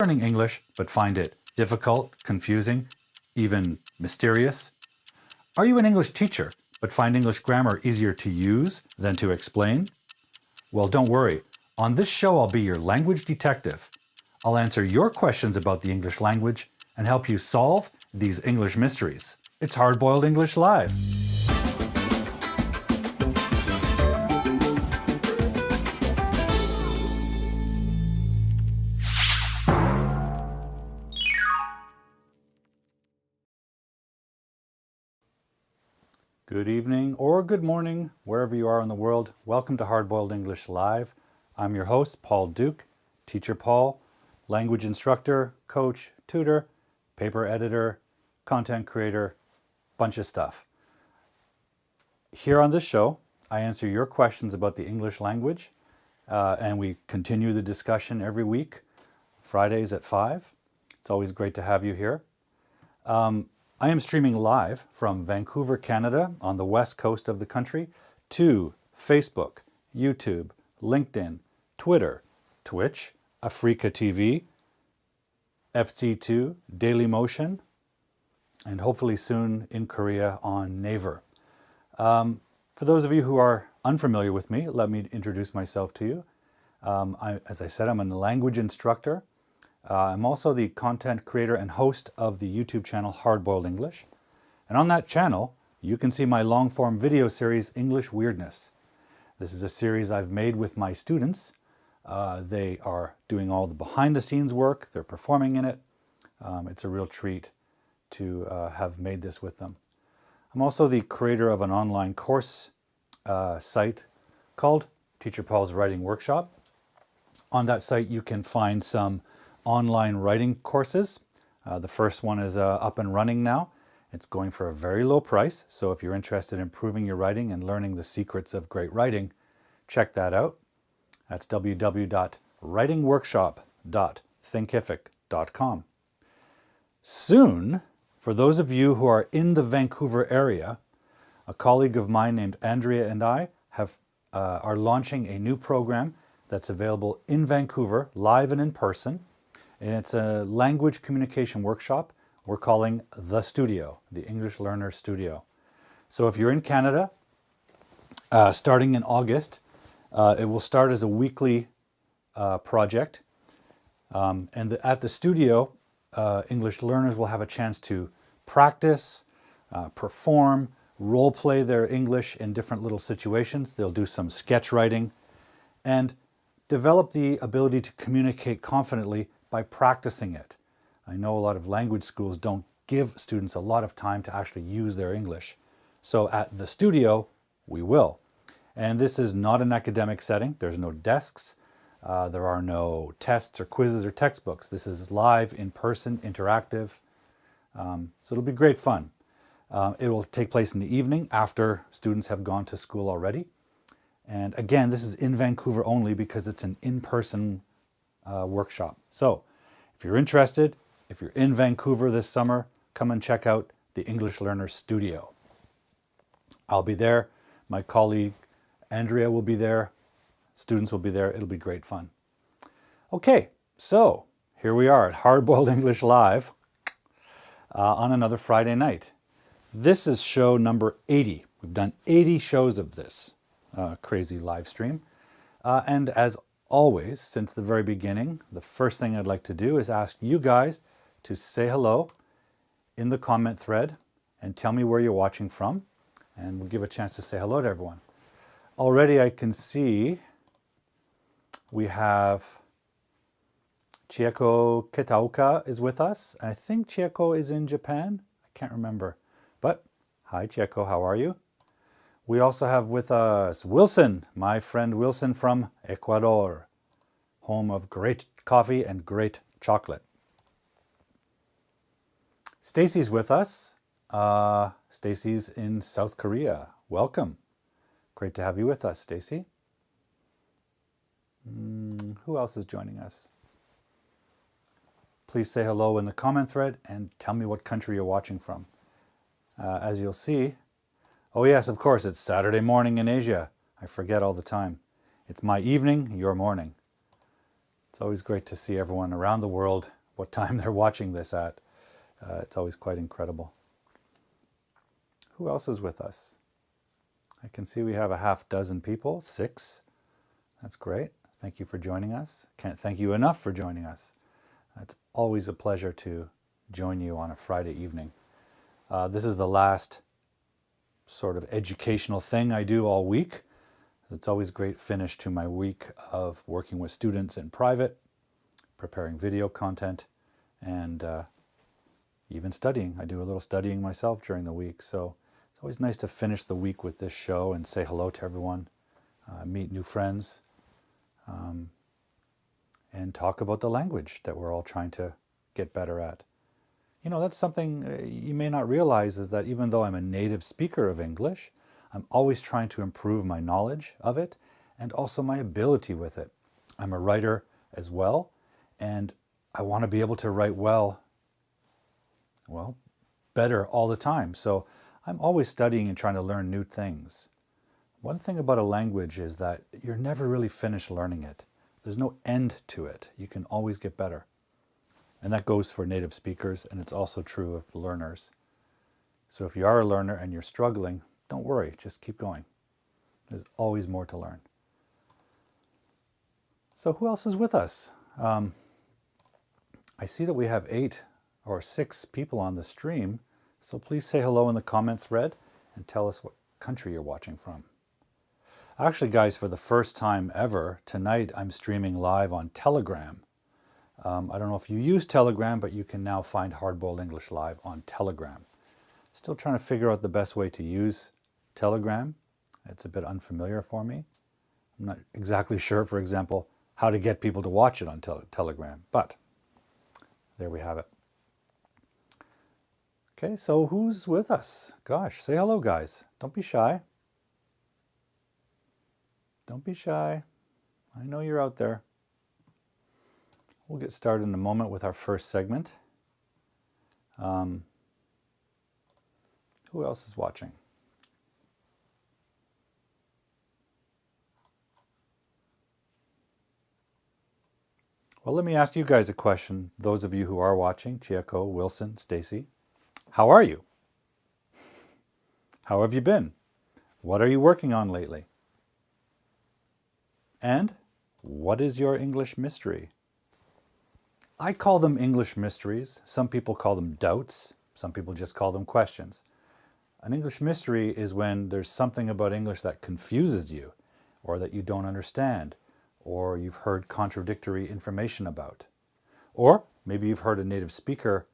Learning English but find it difficult, confusing, even mysterious? Are you an English teacher but find English grammar easier to use than to explain? Well, don't worry. On this show, I'll be your language detective. I'll answer your questions about the English language and help you solve these English mysteries. It's Hard-Boiled English Live. Good evening or good morning, wherever you are in the world. Welcome to Hard-Boiled English Live. I'm your host, Paul Duke, Teacher Paul, language instructor, coach, tutor, paper editor, content creator, bunch of stuff. Here on this show, I answer your questions about the English language, and we continue the discussion every week, Fridays at 5. It's always great to have you here. I am streaming live from Vancouver, Canada, on the west coast of the country, to Facebook, YouTube, LinkedIn, Twitter, Twitch, Africa TV, FC2, Dailymotion, and hopefully soon in Korea on Naver. For those of you who are unfamiliar with me, let me introduce myself to you. As I said, I'm a language instructor. I'm also the content creator and host of the YouTube channel Hard-Boiled English. And on that channel, you can see my long-form video series, English Weirdness. This is a series I've made with my students. They are doing all the behind-the-scenes work. They're performing in it. It's a real treat to have made this with them. I'm also the creator of an online course site called Teacher Paul's Writing Workshop. On that site, you can find some online writing courses. The first one is up and running now. It's going for a very low price, so if you're interested in improving your writing and learning the secrets of great writing, check that out. That's www.writingworkshop.thinkific.com. Soon, for those of you who are in the Vancouver area, a colleague of mine named Andrea and I are launching a new program that's available in Vancouver, live and in person. And it's a language communication workshop we're calling The Studio, the English Learner Studio. So if you're in Canada, starting in August, it will start as a weekly project. At the studio, English learners will have a chance to practice, perform, role play their English in different little situations. They'll do some sketch writing and develop the ability to communicate confidently by practicing it. I know a lot of language schools don't give students a lot of time to actually use their English. So at the studio, we will. And this is not an academic setting. There's no desks. There are no tests or quizzes or textbooks. This is live, in-person, interactive. So it'll be great fun. It will take place in the evening after students have gone to school already. And again, this is in Vancouver only because it's an in-person workshop. So if you're interested, if you're in Vancouver this summer, come and check out the English Learner Studio. I'll be there. My colleague Andrea will be there. Students will be there. It'll be great fun. Okay, so here we are at Hard-Boiled English Live on another Friday night. This is show number 80. We've done 80 shows of this crazy live stream. And as always, since the very beginning, the first thing I'd like to do is ask you guys to say hello in the comment thread and tell me where you're watching from. And we'll give a chance to say hello to everyone. Already I can see we have Chieko Kitaoka is with us. I think Chieko is in Japan. I can't remember. But hi, Chieko, how are you? We also have with us Wilson, my friend Wilson from Ecuador, home of great coffee and great chocolate. Stacy's with us. Stacy's in South Korea. Welcome. Great to have you with us, Stacy. Who else is joining us? Please say hello in the comment thread and tell me what country you're watching from. As you'll see, oh yes, of course, it's Saturday morning in Asia. I forget all the time. It's my evening, your morning. It's always great to see everyone around the world, what time they're watching this at. It's always quite incredible. Who else is with us? I can see we have a half dozen people, 6. That's great. Thank you for joining us. Can't thank you enough for joining us. It's always a pleasure to join you on a Friday evening. This is the last sort of educational thing I do all week. It's always a great finish to my week of working with students in private, preparing video content, and even studying. I do a little studying myself during the week, so it's always nice to finish the week with this show and say hello to everyone, meet new friends, and talk about the language that we're all trying to get better at. You know, that's something you may not realize, is that even though I'm a native speaker of English, I'm always trying to improve my knowledge of it and also my ability with it. I'm a writer as well, and I want to be able to write well, better all the time. So I'm always studying and trying to learn new things. One thing about a language is that you're never really finished learning it. There's no end to it. You can always get better. And that goes for native speakers, and it's also true of learners. So if you are a learner and you're struggling, don't worry, just keep going. There's always more to learn. So who else is with us? I see that we have 8 or 6 people on the stream, so please say hello in the comment thread and tell us what country you're watching from. Actually, guys, for the first time ever, tonight I'm streaming live on Telegram. I don't know if you use Telegram, but you can now find Hardboiled English live on Telegram. Still trying to figure out the best way to use Telegram. It's a bit unfamiliar for me. I'm not exactly sure, for example, how to get people to watch it on Telegram, but there we have it. Okay, so who's with us? Gosh, say hello, guys. Don't be shy. Don't be shy. I know you're out there. We'll get started in a moment with our first segment. Who else is watching? Well, let me ask you guys a question. Those of you who are watching, Chieko, Wilson, Stacy, how are you? How have you been? What are you working on lately? And what is your English mystery? I call them English mysteries. Some people call them doubts. Some people just call them questions. An English mystery is when there's something about English that confuses you, or that you don't understand, or you've heard contradictory information about. Or maybe you've heard a native speaker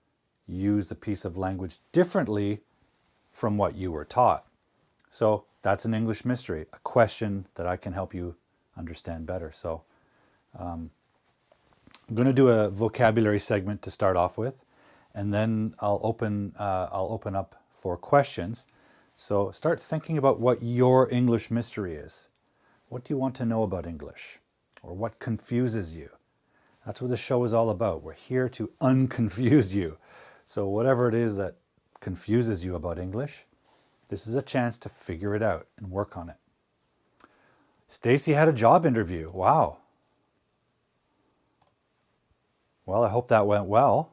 use a piece of language differently from what you were taught. So that's an English mystery, a question that I can help you understand better. So I'm going to do a vocabulary segment to start off with, and then I'll open up for questions. So start thinking about what your English mystery is. What do you want to know about English? Or what confuses you? That's what the show is all about. We're here to unconfuse you. So whatever it is that confuses you about English, this is a chance to figure it out and work on it. Stacy had a job interview. Wow. Well, I hope that went well.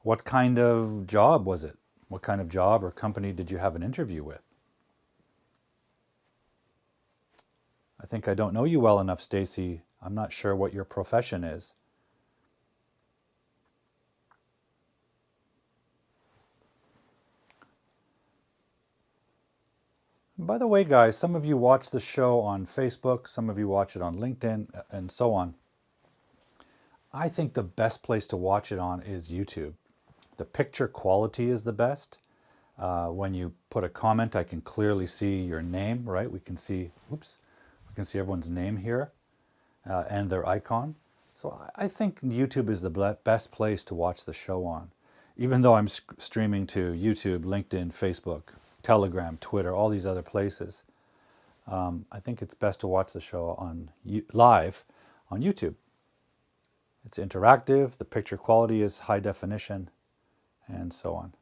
What kind of job was it? What kind of job or company did you have an interview with? I think I don't know you well enough, Stacy. I'm not sure what your profession is. By the way, guys, some of you watch the show on Facebook, some of you watch it on LinkedIn, and so on. I think the best place to watch it on is YouTube. The picture quality is the best. When you put a comment, I can clearly see your name, right? We can see, oops, we can see everyone's name here and their icon. So I think YouTube is the best place to watch the show on. Even though I'm streaming to YouTube, LinkedIn, Facebook, Telegram, Twitter, all these other places, I think it's best to watch the show on live on YouTube. It's interactive, the picture quality is high definition, and so on.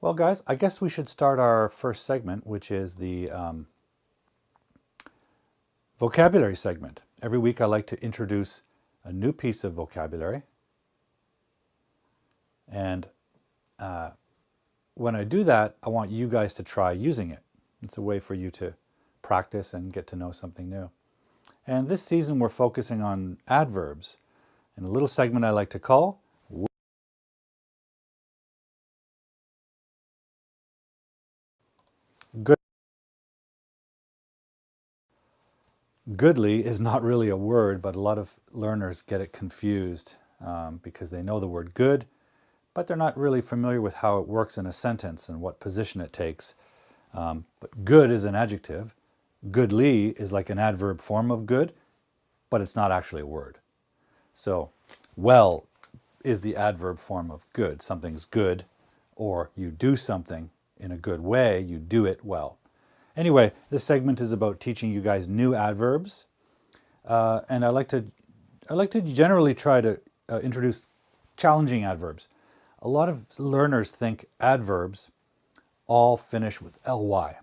Well, guys, I guess we should start our first segment, which is the vocabulary segment. Every week I like to introduce a new piece of vocabulary. And when I do that, I want you guys to try using it. It's a way for you to practice and get to know something new. And this season we're focusing on adverbs in a little segment I like to call Good. Goodly is not really a word, but a lot of learners get it confused because they know the word good, but they're not really familiar with how it works in a sentence and what position it takes. But good is an adjective. Goodly is like an adverb form of good, but it's not actually a word. So well is the adverb form of good. Something's good, or you do something in a good way, you do it well. Anyway, this segment is about teaching you guys new adverbs, and I like to generally try to introduce challenging adverbs. A lot of learners think adverbs all finish with ly.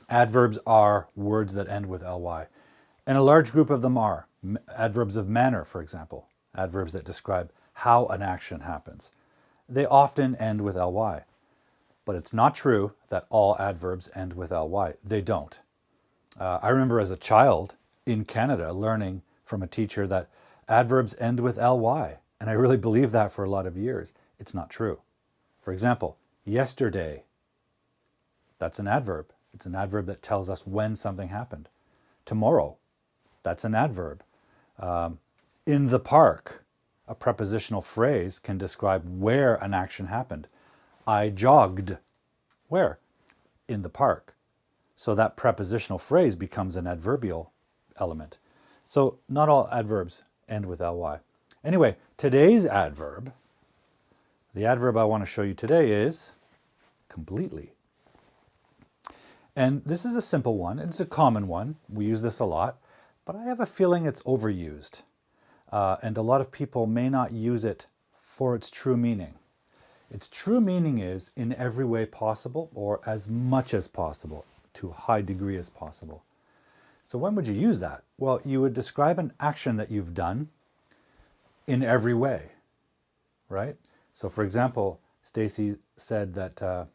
Adverbs are words that end with ly, and a large group of them are adverbs of manner, for example, adverbs that describe how an action happens. They often end with ly. But it's not true that all adverbs end with ly. They don't. I remember as a child in Canada learning from a teacher that adverbs end with ly. And I really believed that for a lot of years. It's not true. For example, yesterday. That's an adverb. It's an adverb that tells us when something happened. Tomorrow. That's an adverb. In the park. A prepositional phrase can describe where an action happened. I jogged. Where? In the park. So that prepositional phrase becomes an adverbial element. So not all adverbs end with ly. Anyway, today's adverb, the adverb I want to show you today is completely. And this is a simple one. It's a common one. We use this a lot. But I have a feeling it's overused. And a lot of people may not use it for its true meaning. Its true meaning is in every way possible, or as much as possible, to a high degree as possible. So when would you use that? Well, you would describe an action that you've done in every way, right? So for example, Stacy said that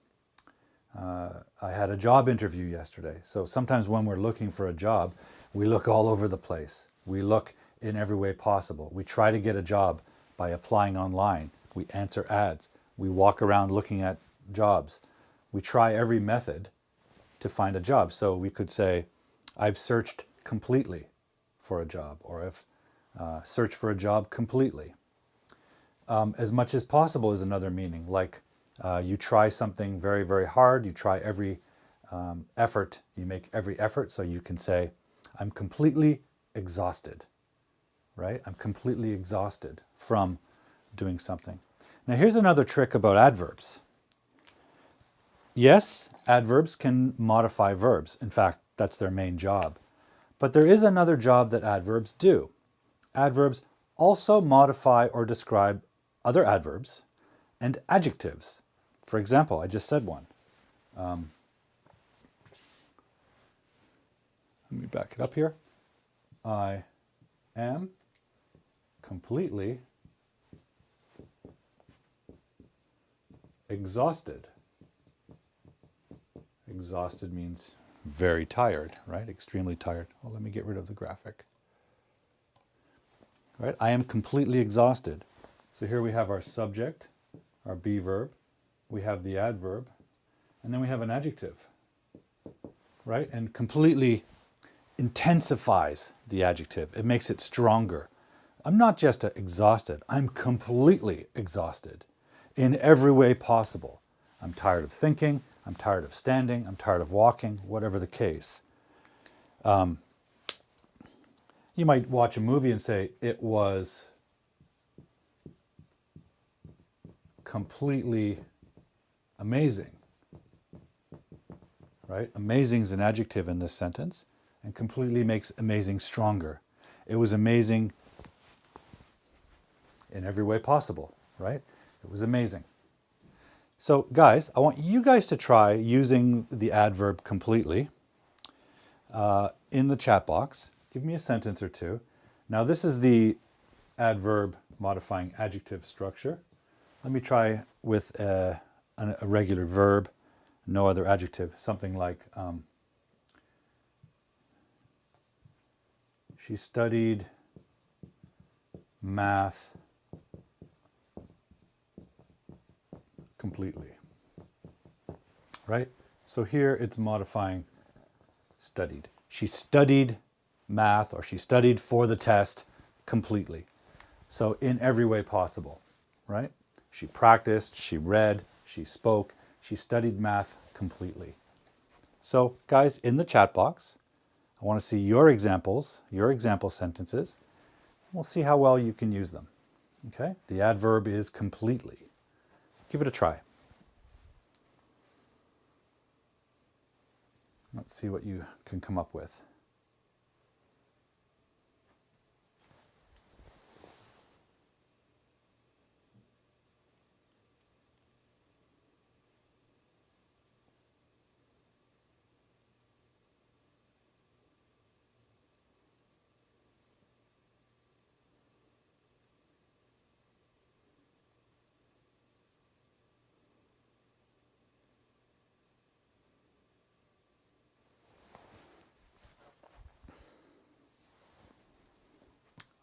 I had a job interview yesterday. So sometimes when we're looking for a job, we look all over the place. We look in every way possible. We try to get a job by applying online. We answer ads. We walk around looking at jobs. We try every method to find a job. So we could say, I've searched completely for a job, or I've searched for a job completely. As much as possible is another meaning, like you try something very, very hard. You try every effort. You make every effort. So you can say, I'm completely exhausted, right? I'm completely exhausted from doing something. Now here's another trick about adverbs. Yes, adverbs can modify verbs. In fact, that's their main job. But there is another job that adverbs do. Adverbs also modify or describe other adverbs and adjectives. For example, I just said one. Let me back it up here. I am completely exhausted. Exhausted means very tired, right? Extremely tired. Well, let me get rid of the graphic. Right? I am completely exhausted. So here we have our subject, our be verb. We have the adverb, and then we have an adjective, right? And completely intensifies the adjective. It makes it stronger. I'm not just exhausted, I'm completely exhausted in every way possible. I'm tired of thinking, I'm tired of standing, I'm tired of walking, whatever the case. You might watch a movie and say, it was completely amazing, right? Amazing is an adjective in this sentence, and completely makes amazing stronger. It was amazing in every way possible, right? It was amazing. So guys, I want you guys to try using the adverb completely in the chat box. Give me a sentence or two. Now this is the adverb modifying adjective structure. Let me try with a regular verb, no other adjective, something like she studied math completely, right? So here it's modifying studied. She studied math, or she studied for the test completely. So in every way possible, right? She practiced, she read, she spoke, she studied math completely. So guys, in the chat box, I want to see your examples, your example sentences. We'll see how well you can use them. Okay? The adverb is completely. Give it a try. Let's see what you can come up with.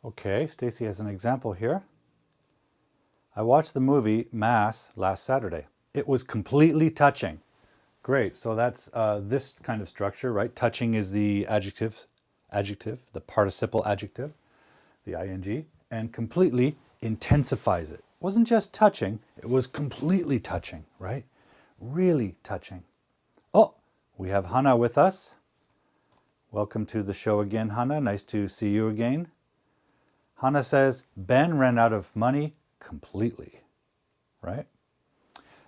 Okay, Stacy has an example here. I watched the movie Mass last Saturday. It was completely touching. Great, so that's this kind of structure, right? Touching is the adjective, the participle adjective, the ing, and completely intensifies it. It wasn't just touching, it was completely touching, right? Really touching. Oh, we have Hannah with us. Welcome to the show again, Hannah. Nice to see you again. Hannah says, Ben ran out of money completely, right?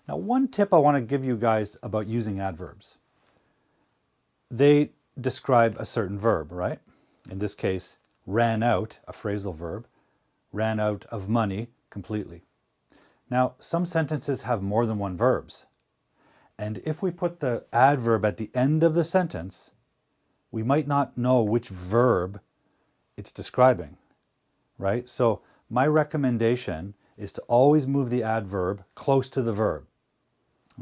Now, one tip I want to give you guys about using adverbs. They describe a certain verb, right? In this case, ran out, a phrasal verb, ran out of money completely. Now, some sentences have more than one verbs. And if we put the adverb at the end of the sentence, we might not know which verb it's describing, right? So my recommendation is to always move the adverb close to the verb,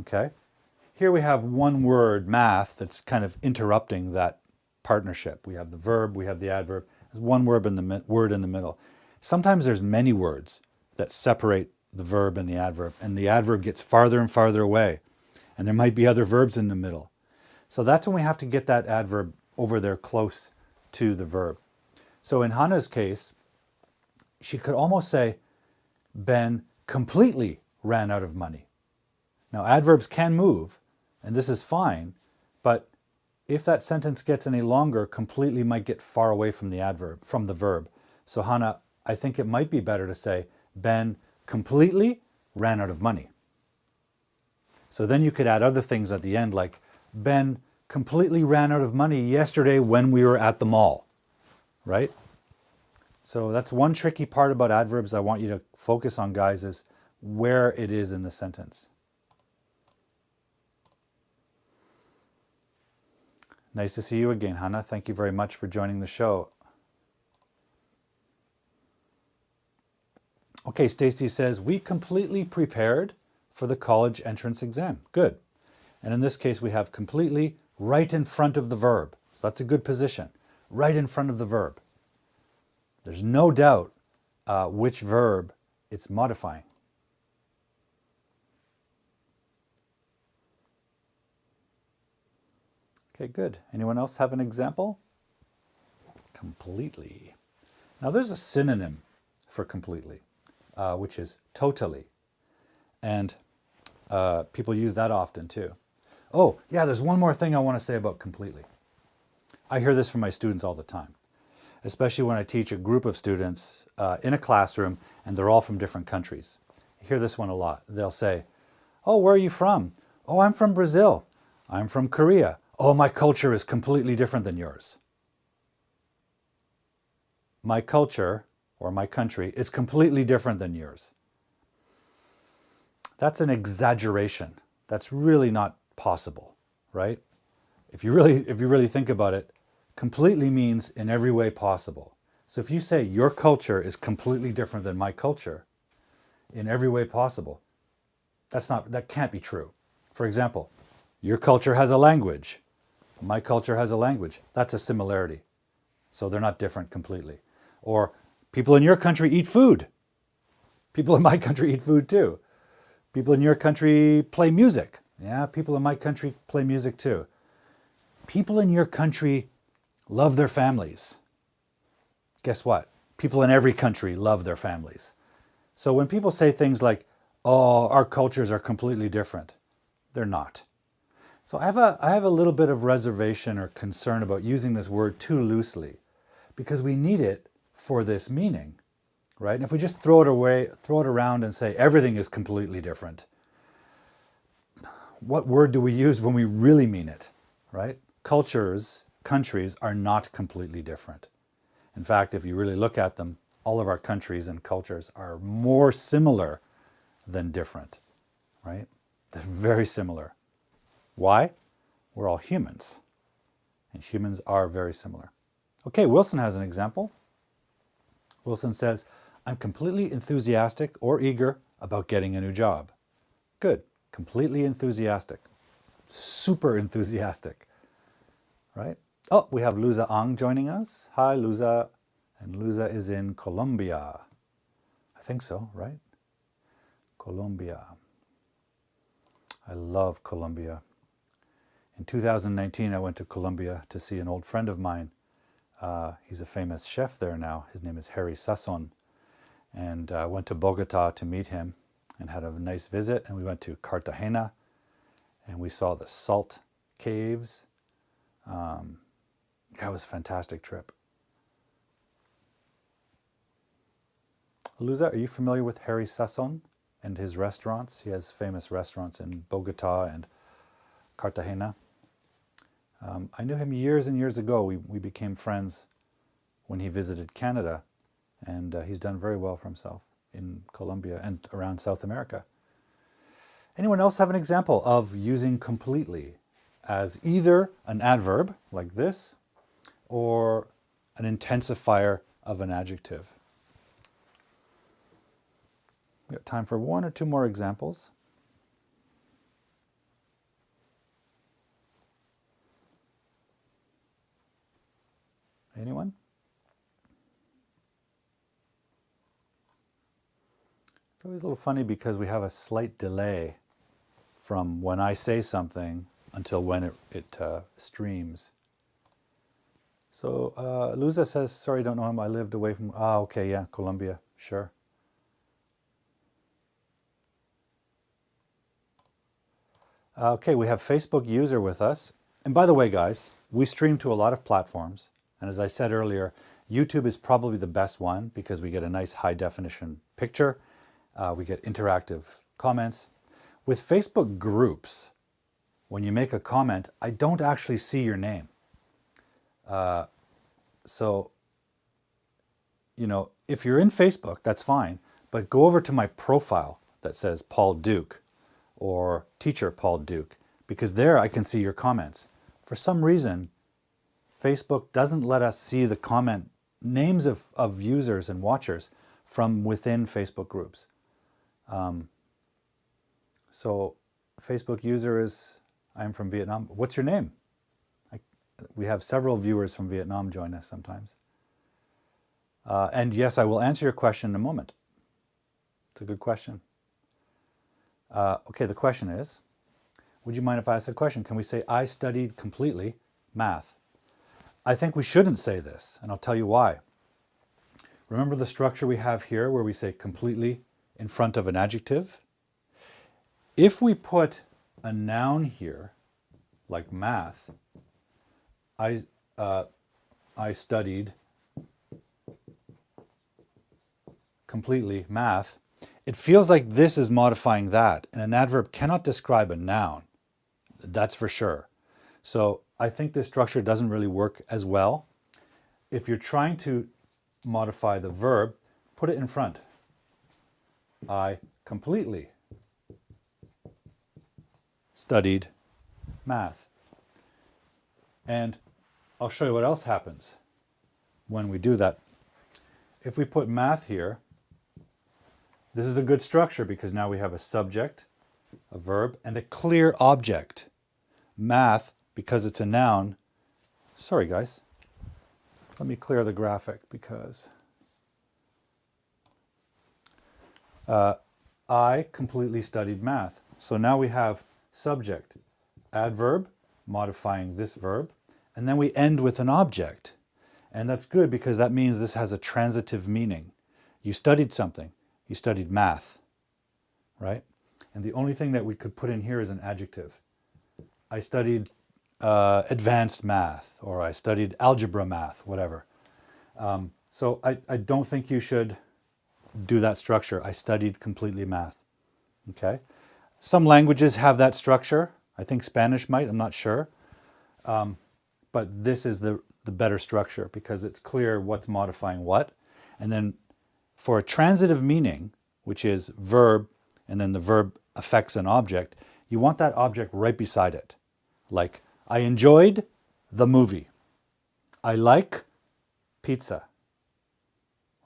okay? Here we have one word, math, that's kind of interrupting that partnership. We have the verb, we have the adverb. There's one word in the middle. Sometimes there's many words that separate the verb and the adverb gets farther and farther away. And there might be other verbs in the middle. So that's when we have to get that adverb over there close to the verb. So in Hannah's case, she could almost say, Ben completely ran out of money. Now, adverbs can move, and this is fine, but if that sentence gets any longer, completely might get far away from the adverb, from the verb. So Hannah, I think it might be better to say, Ben completely ran out of money. So then you could add other things at the end, like, Ben completely ran out of money yesterday when we were at the mall, right? So that's one tricky part about adverbs I want you to focus on, guys, is where it is in the sentence. Nice to see you again, Hannah. Thank you very much for joining the show. Okay, Stacy says, we completely prepared for the college entrance exam. Good. And in this case, we have completely right in front of the verb. So that's a good position. Right in front of the verb. There's no doubt which verb it's modifying. Okay, good. Anyone else have an example? Completely. Now there's a synonym for completely, which is totally. And people use that often too. Oh, yeah, there's one more thing I want to say about completely. I hear this from my students all the time, especially when I teach a group of students in a classroom and they're all from different countries. I hear this one a lot. They'll say, oh, where are you from? Oh, I'm from Brazil. I'm from Korea. Oh, my culture is completely different than yours. My culture, or my country, is completely different than yours. That's an exaggeration. That's really not possible, right? If you really think about it, completely means in every way possible. So if you say your culture is completely different than my culture, in every way possible, that can't be true. For example, your culture has a language. My culture has a language. That's a similarity. So they're not different completely. Or people in your country eat food. People in my country eat food too. People in your country play music. Yeah, people in my country play music too. People in your country love their families. Guess what? People in every country love their families. So when people say things like, oh, our cultures are completely different, they're not. So I have a little bit of reservation or concern about using this word too loosely because we need it for this meaning, right? And if we just throw it around and say everything is completely different, what word do we use when we really mean it, right? Cultures, countries are not completely different. In fact, if you really look at them, all of our countries and cultures are more similar than different, right? They're very similar. Why? We're all humans, and humans are very similar. Okay, Wilson has an example. Wilson says, I'm completely enthusiastic or eager about getting a new job. Good, completely enthusiastic, super enthusiastic, right? Oh, we have Luza Ang joining us. Hi, Luza. And Luza is in Colombia. I think so, right? Colombia. I love Colombia. In 2019, I went to Colombia to see an old friend of mine. He's a famous chef there now. His name is Harry Sasson. And I went to Bogota to meet him and had a nice visit. And we went to Cartagena and we saw the salt caves. That was a fantastic trip. Luza, are you familiar with Harry Sasson and his restaurants? He has famous restaurants in Bogota and Cartagena. I knew him years and years ago. We became friends when he visited Canada, and he's done very well for himself in Colombia and around South America. Anyone else have an example of using completely as either an adverb, like this, or an intensifier of an adjective? We've got time for one or two more examples. Anyone? It's always a little funny because we have a slight delay from when I say something until when it streams. So Luza says, sorry, don't know him. I lived away from, okay, yeah, Colombia, sure. Okay, we have Facebook user with us. And by the way, guys, we stream to a lot of platforms. And as I said earlier, YouTube is probably the best one because we get a nice high definition picture. We get interactive comments. With Facebook groups, when you make a comment, I don't actually see your name. So, you know, if you're in Facebook, that's fine. But go over to my profile that says Paul Duke or Teacher Paul Duke, because there I can see your comments. For some reason, Facebook doesn't let us see the comment names of users and watchers from within Facebook groups. So Facebook user is, I'm from Vietnam. What's your name? We have several viewers from Vietnam join us sometimes. And yes, I will answer your question in a moment. It's a good question. Okay, the question is, would you mind if I ask a question? Can we say, I studied completely math? I think we shouldn't say this, and I'll tell you why. Remember the structure we have here where we say completely in front of an adjective? If we put a noun here, like math, I studied completely math, it feels like this is modifying that, and an adverb cannot describe a noun. That's for sure. So I think this structure doesn't really work as well. If you're trying to modify the verb, put it in front. I completely studied math. And I'll show you what else happens when we do that. If we put math here, this is a good structure because now we have a subject, a verb, and a clear object. Math, because it's a noun. Sorry, guys. Let me clear the graphic because I completely studied math. So now we have subject, adverb, modifying this verb, and then we end with an object. And that's good because that means this has a transitive meaning. You studied something. You studied math, right? And the only thing that we could put in here is an adjective. I studied advanced math, or I studied algebra math, whatever. So I don't think you should do that structure. I studied completely math, okay? Some languages have that structure. I think Spanish might, I'm not sure. But this is the better structure because it's clear what's modifying what. And then for a transitive meaning, which is verb, and then the verb affects an object, you want that object right beside it. Like, I enjoyed the movie. I like pizza,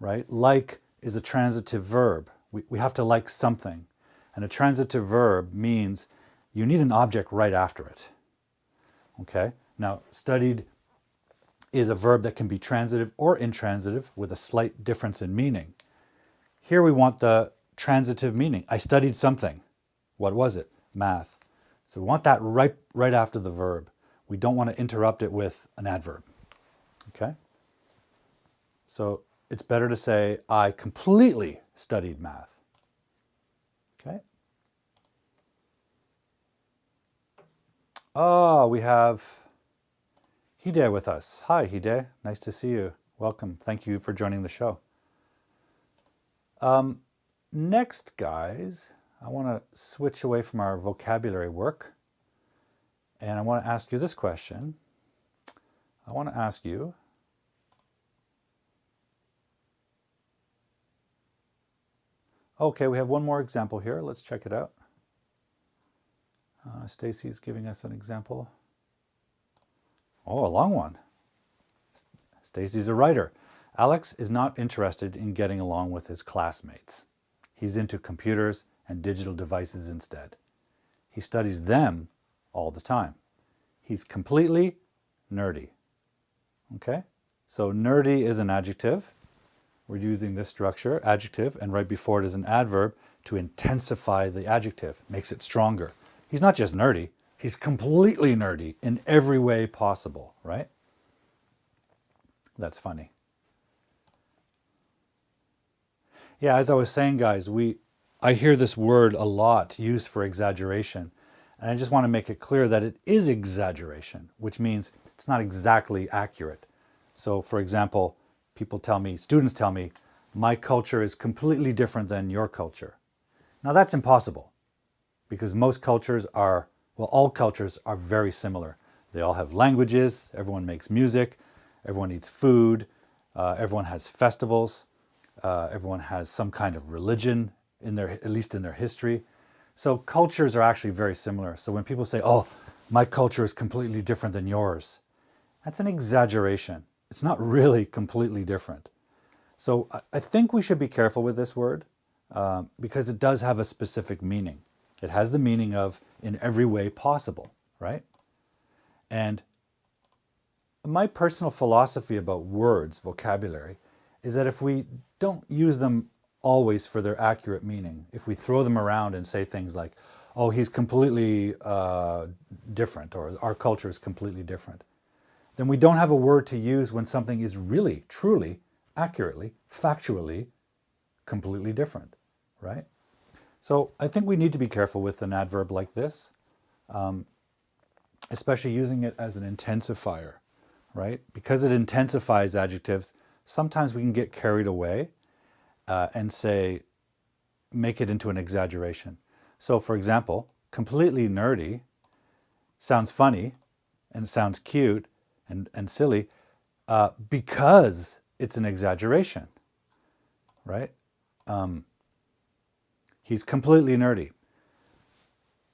right? Like is a transitive verb. We have to like something. And a transitive verb means you need an object right after it, okay? Now, studied is a verb that can be transitive or intransitive with a slight difference in meaning. Here we want the transitive meaning. I studied something. What was it? Math. So we want that right after the verb. We don't want to interrupt it with an adverb. Okay? So it's better to say, I completely studied math. Okay? Oh, we have Hide with us. Hi, Hide. Nice to see you. Welcome. Thank you for joining the show. Next, guys, I want to switch away from our vocabulary work, and I want to ask you this question. I want to ask you, okay, we have one more example here. Let's check it out. Stacy's giving us an example. Oh, a long one. Stacy's a writer. Alex is not interested in getting along with his classmates. He's into computers and digital devices instead. He studies them all the time. He's completely nerdy. Okay? So nerdy is an adjective. We're using this structure, adjective, and right before it is an adverb to intensify the adjective, makes it stronger. He's not just nerdy, he's completely nerdy in every way possible, right? That's funny. Yeah, as I was saying, guys, I hear this word a lot used for exaggeration. And I just want to make it clear that it is exaggeration, which means it's not exactly accurate. So, for example, students tell me, my culture is completely different than your culture. Now, that's impossible because most cultures are, well, all cultures are very similar. They all have languages, everyone makes music, everyone eats food, everyone has festivals. Everyone has some kind of religion, at least in their history. So cultures are actually very similar. So when people say, oh, my culture is completely different than yours, that's an exaggeration. It's not really completely different. So I think we should be careful with this word because it does have a specific meaning. It has the meaning of in every way possible, right? And my personal philosophy about words, vocabulary, is that if we don't use them always for their accurate meaning, if we throw them around and say things like, oh, he's completely different, or our culture is completely different, then we don't have a word to use when something is really, truly, accurately, factually, completely different, right? So I think we need to be careful with an adverb like this, especially using it as an intensifier, right? Because it intensifies adjectives, sometimes we can get carried away and say, make it into an exaggeration. So for example, completely nerdy sounds funny and sounds cute and silly because it's an exaggeration, right? He's completely nerdy.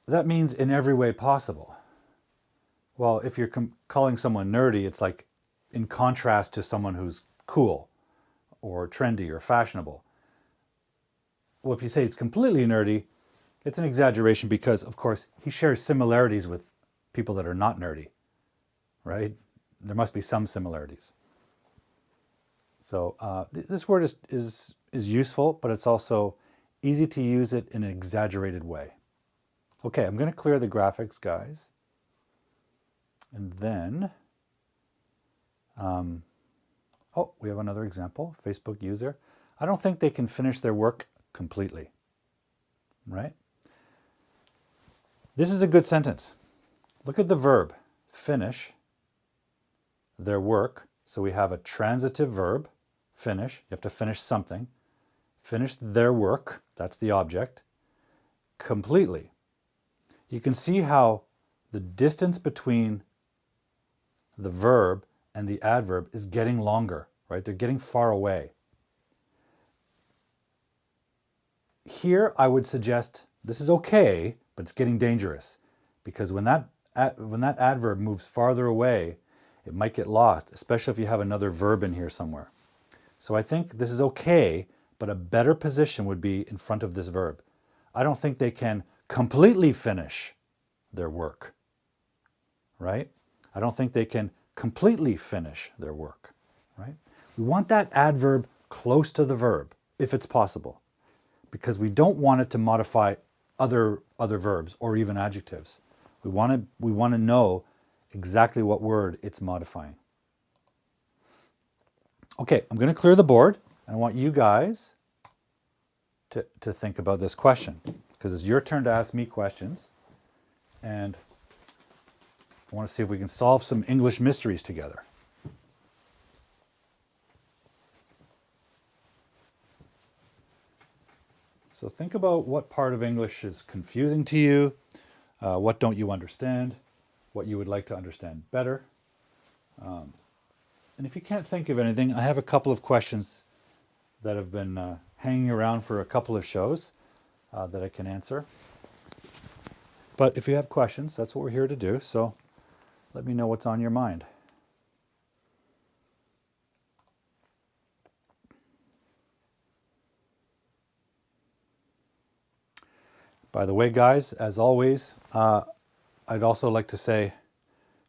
That means in every way possible. Well, if you're calling someone nerdy, it's like in contrast to someone who's cool or trendy or fashionable. Well, if you say it's completely nerdy, it's an exaggeration because, of course, he shares similarities with people that are not nerdy, right? There must be some similarities. So this word is useful, but it's also easy to use it in an exaggerated way. Okay, I'm going to clear the graphics, guys. And then, oh, we have another example, Facebook user. I don't think they can finish their work completely, right? This is a good sentence. Look at the verb, finish their work. So we have a transitive verb, finish. You have to finish something. Finish their work, that's the object, completely. You can see how the distance between the verb and the adverb is getting longer, right? They're getting far away. Here, I would suggest this is okay, but it's getting dangerous because when that adverb moves farther away, it might get lost, especially if you have another verb in here somewhere. So I think this is okay, but a better position would be in front of this verb. I don't think they can completely finish their work, right? I don't think they can completely finish their work, right? We want that adverb close to the verb, if it's possible, because we don't want it to modify other verbs or even adjectives. We want to know exactly what word it's modifying. Okay, I'm going to clear the board, and I want you guys to think about this question, because it's your turn to ask me questions, and I want to see if we can solve some English mysteries together. So think about what part of English is confusing to you, what don't you understand, what you would like to understand better. And if you can't think of anything, I have a couple of questions that have been hanging around for a couple of shows that I can answer. But if you have questions, that's what we're here to do. So let me know what's on your mind. By the way, guys, as always, I'd also like to say,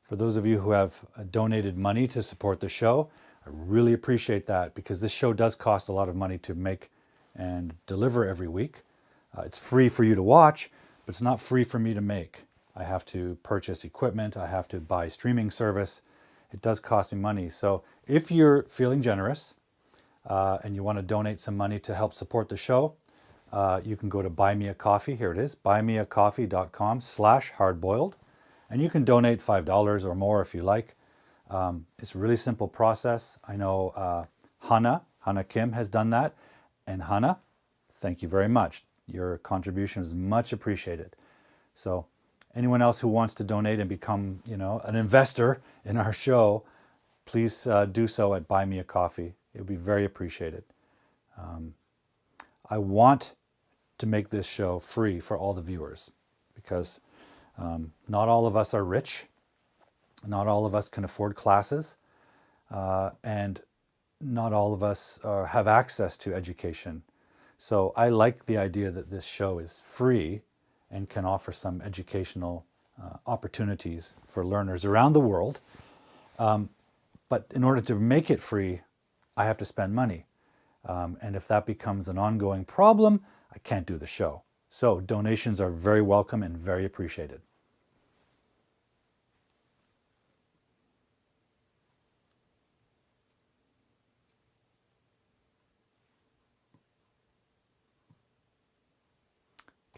for those of you who have donated money to support the show, I really appreciate that because this show does cost a lot of money to make and deliver every week. It's free for you to watch, but it's not free for me to make. I have to purchase equipment, I have to buy streaming service. It does cost me money. So if you're feeling generous and you want to donate some money to help support the show, you can go to Buy Me a Coffee. Here it is, buymeacoffee.com/hardboiled. And you can donate $5 or more if you like. It's a really simple process. I know Hannah Kim has done that. And Hannah, thank you very much. Your contribution is much appreciated. So anyone else who wants to donate and become, an investor in our show, please do so at Buy Me a Coffee. It would be very appreciated. I want to make this show free for all the viewers because not all of us are rich. Not all of us can afford classes. And not all of us have access to education. So I like the idea that this show is free and can offer some educational opportunities for learners around the world. But in order to make it free, I have to spend money. And if that becomes an ongoing problem, I can't do the show. So donations are very welcome and very appreciated.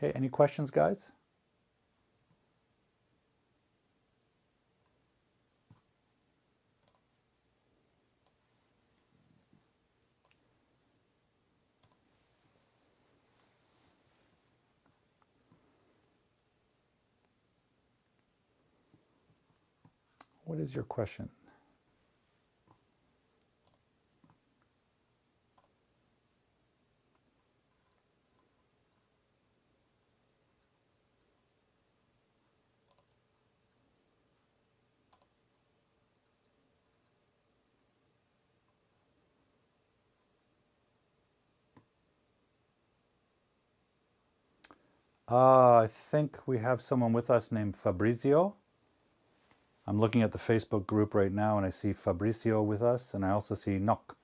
Okay, any questions, guys? What is your question? I think we have someone with us named Fabrizio. I'm looking at the Facebook group right now and I see Fabrizio with us, and I also see Nok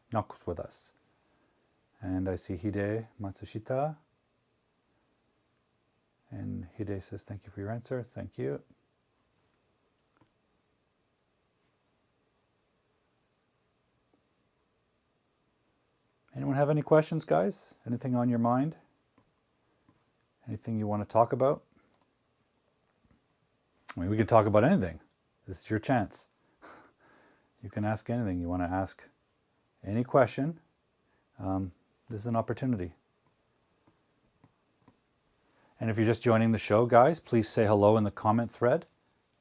with us. And I see Hide Matsushita. And Hide says, thank you for your answer. Thank you. Anyone have any questions, guys? Anything on your mind? Anything you want to talk about? I mean, we could talk about anything. This is your chance. You can ask anything you want to ask. Any question. This is an opportunity. And if you're just joining the show, guys, please say hello in the comment thread.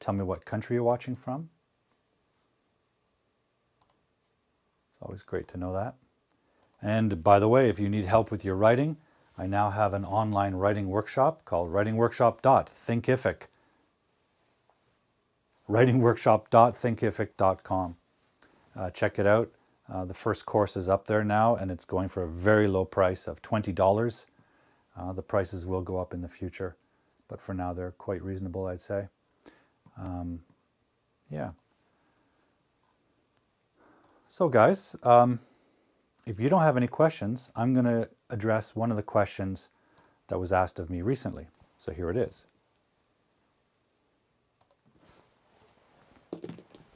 Tell me what country you're watching from. It's always great to know that. And by the way, if you need help with your writing, I now have an online writing workshop called writingworkshop.thinkific. writingworkshop.thinkific.com. Check it out. The first course is up there now, and it's going for a very low price of $20. The prices will go up in the future, but for now they're quite reasonable, I'd say. Yeah. So guys, if you don't have any questions, I'm going to address one of the questions that was asked of me recently. So here it is.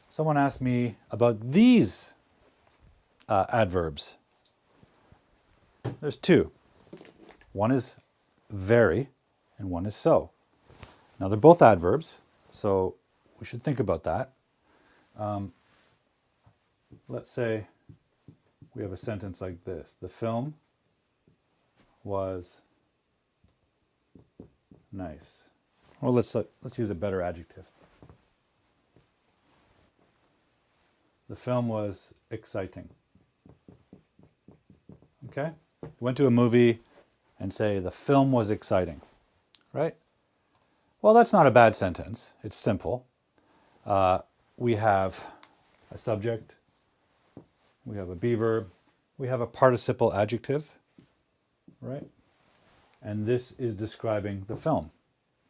Someone asked me about these adverbs. There's two. One is very and one is so. Now they're both adverbs, so we should think about that. Let's say we have a sentence like this. The film was nice. Well, let's use a better adjective. The film was exciting. Okay? Went to a movie and say the film was exciting, right? Well, that's not a bad sentence. It's simple. We have a subject. We have a be verb. We have a participle adjective, right? And this is describing the film.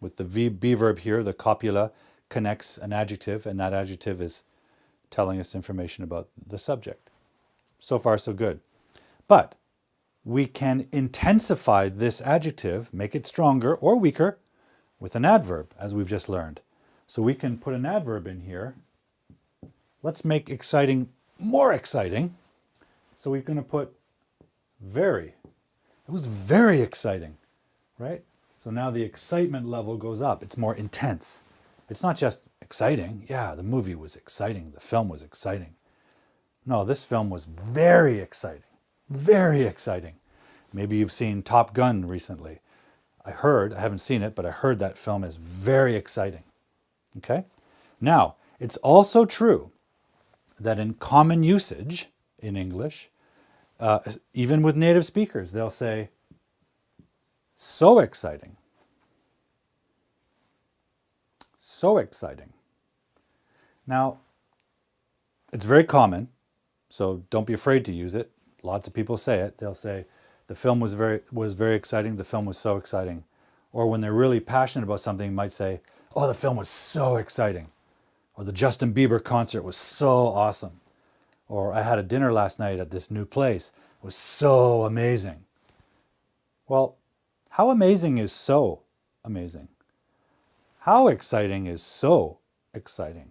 With the be verb here, the copula connects an adjective, and that adjective is telling us information about the subject. So far, so good. But we can intensify this adjective, make it stronger or weaker, with an adverb, as we've just learned. So we can put an adverb in here. Let's make exciting more exciting. So we're going to put very. It was very exciting, right? So now the excitement level goes up. It's more intense. It's not just exciting. Yeah, the movie was exciting. The film was exciting. No, this film was very exciting. Very exciting. Maybe you've seen Top Gun recently. I haven't seen it, but I heard that film is very exciting. Okay? Now, it's also true that in common usage in English, even with native speakers, they'll say, so exciting. So exciting. Now, it's very common, so don't be afraid to use it. Lots of people say it. They'll say, the film was very exciting. The film was so exciting. Or when they're really passionate about something, might say, oh, the film was so exciting. Or the Justin Bieber concert was so awesome. Or I had a dinner last night at this new place. It was so amazing. Well, how amazing is so amazing? How exciting is so exciting?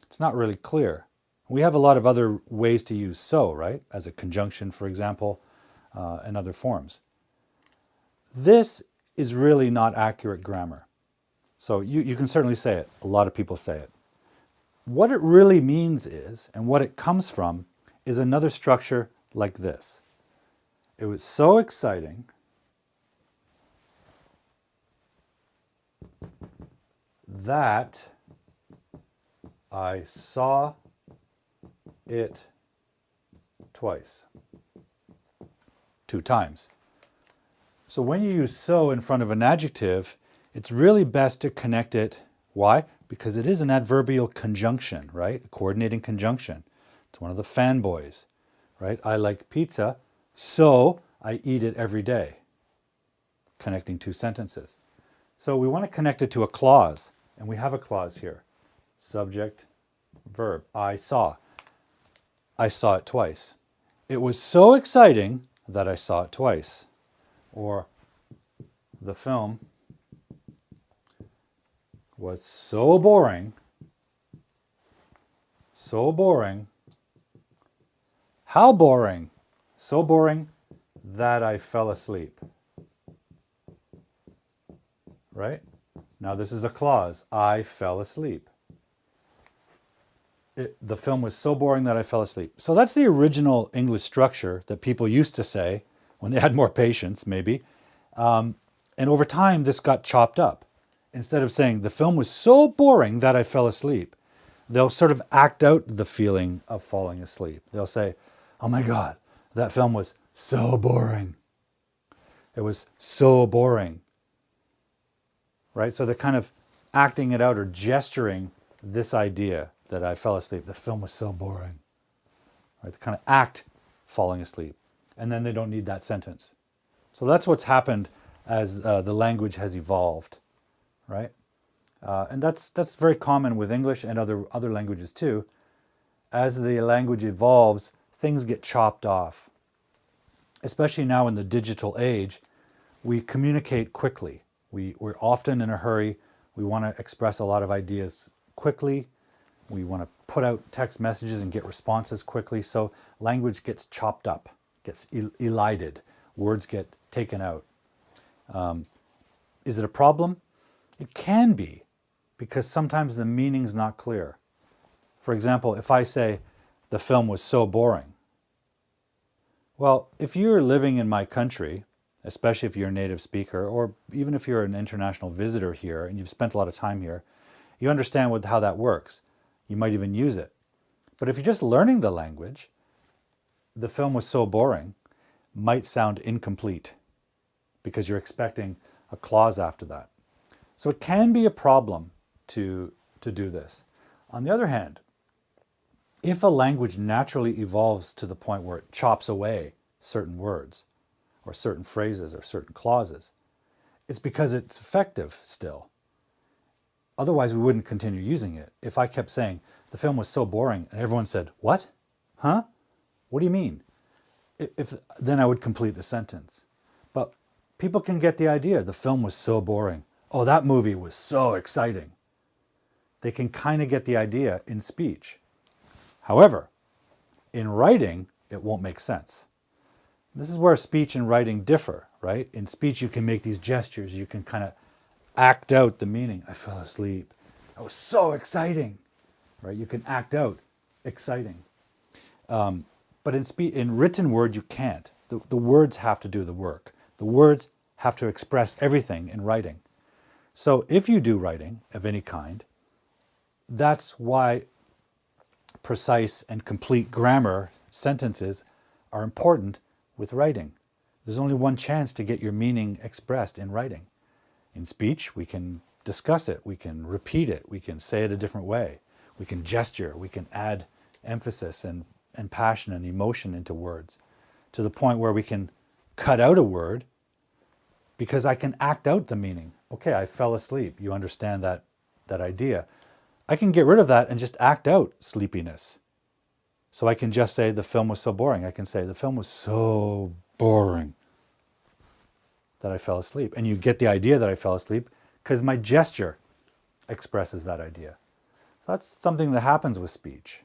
It's not really clear. We have a lot of other ways to use so, right? As a conjunction, for example, and other forms. This is really not accurate grammar. So you can certainly say it. A lot of people say it. What it really means is, and what it comes from, is another structure like this. It was so exciting that I saw it twice. 2 times. So when you use so in front of an adjective, it's really best to connect it. Why? Because it is an adverbial conjunction, right? A coordinating conjunction. It's one of the fanboys, right? I like pizza, so I eat it every day. Connecting 2 sentences. So we want to connect it to a clause, and we have a clause here. Subject, verb. I saw. I saw it twice. It was so exciting that I saw it twice. Or the film was so boring, how boring? So boring that I fell asleep. Right? Now this is a clause. I fell asleep. The film was so boring that I fell asleep. So that's the original English structure that people used to say when they had more patience, maybe. And over time, this got chopped up. Instead of saying, the film was so boring that I fell asleep, they'll sort of act out the feeling of falling asleep. They'll say, oh my God, that film was so boring. It was so boring. Right? So they're kind of acting it out or gesturing this idea that I fell asleep. The film was so boring. Right? They kind of act falling asleep. And then they don't need that sentence. So that's what's happened as the language has evolved, right? And that's very common with English and other languages too. As the language evolves, things get chopped off. Especially now in the digital age, we communicate quickly. We're often in a hurry. We want to express a lot of ideas quickly. We want to put out text messages and get responses quickly. So language gets chopped up, gets elided. Words get taken out. Is it a problem? It can be, because sometimes the meaning's not clear. For example, if I say, the film was so boring. Well, if you're living in my country, especially if you're a native speaker, or even if you're an international visitor here and you've spent a lot of time here, you understand how that works. You might even use it. But if you're just learning the language, the film was so boring might sound incomplete because you're expecting a clause after that. So it can be a problem to do this. On the other hand, if a language naturally evolves to the point where it chops away certain words or certain phrases or certain clauses, it's because it's effective still. Otherwise, we wouldn't continue using it. If I kept saying, the film was so boring, and everyone said, what? Huh? What do you mean? Then I would complete the sentence. But people can get the idea. The film was so boring. Oh, that movie was so exciting. They can kind of get the idea in speech. However, in writing, it won't make sense. This is where speech and writing differ, right? In speech, you can make these gestures. You can kind of act out the meaning. I fell asleep. That was so exciting, right? You can act out exciting. But in written word, you can't. The words have to do the work. The words have to express everything in writing. So if you do writing of any kind, that's why precise and complete grammar sentences are important with writing. There's only one chance to get your meaning expressed in writing. In speech, we can discuss it, we can repeat it, we can say it a different way, we can gesture, we can add emphasis and passion and emotion into words to the point where we can cut out a word because I can act out the meaning. Okay, I fell asleep. You understand that idea. I can get rid of that and just act out sleepiness. So I can just say the film was so boring. I can say the film was so boring that I fell asleep. And you get the idea that I fell asleep because my gesture expresses that idea. So that's something that happens with speech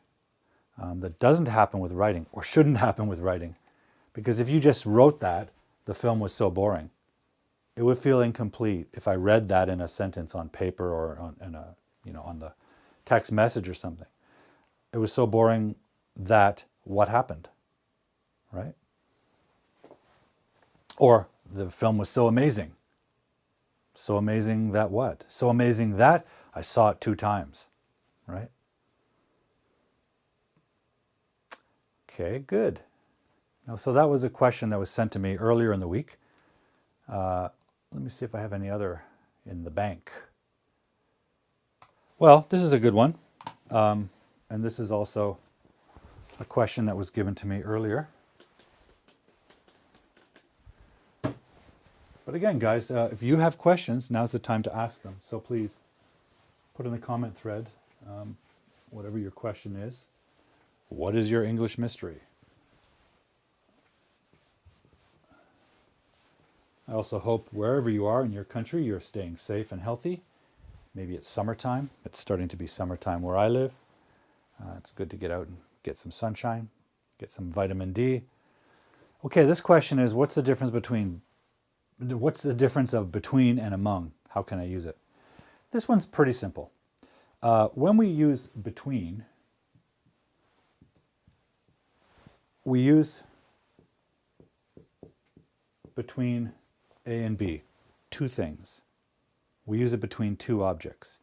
that doesn't happen with writing, or shouldn't happen with writing. Because if you just wrote that, the film was so boring, it would feel incomplete if I read that in a sentence on paper or on the text message or something. It was so boring that what happened, right? Or the film was so amazing. So amazing that what? So amazing that I saw it 2 times, right? Okay, good. Now, so that was a question that was sent to me earlier in the week. Let me see if I have any other in the bank. Well, this is a good one. And this is also a question that was given to me earlier. But again, guys, if you have questions, now's the time to ask them. So please put in the comment thread whatever your question is. What is your English mystery? I also hope wherever you are in your country, you're staying safe and healthy. Maybe it's summertime. It's starting to be summertime where I live. It's good to get out and get some sunshine, get some vitamin D. Okay, this question is, what's the difference of between and among? How can I use it? This one's pretty simple. When we use between, we use between A and B, 2 things. We use it between 2 objects.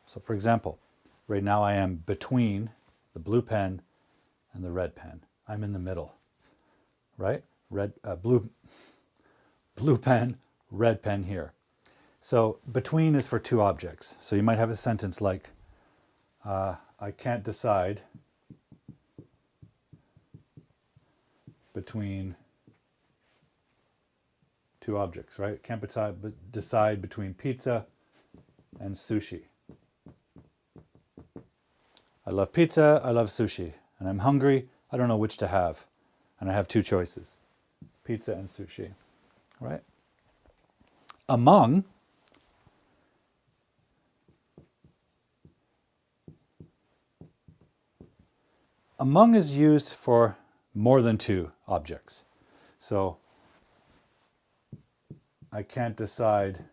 So for example, right now I am between the blue pen and the red pen. I'm in the middle, right? Blue pen, red pen here. So between is for 2 objects. So you might have a sentence like, I can't decide between 2 objects, right? Can't decide between pizza and sushi. I love pizza, I love sushi, and I'm hungry, I don't know which to have. And I have 2 choices, pizza and sushi, right? Among is used for more than 2 objects. So I can't decide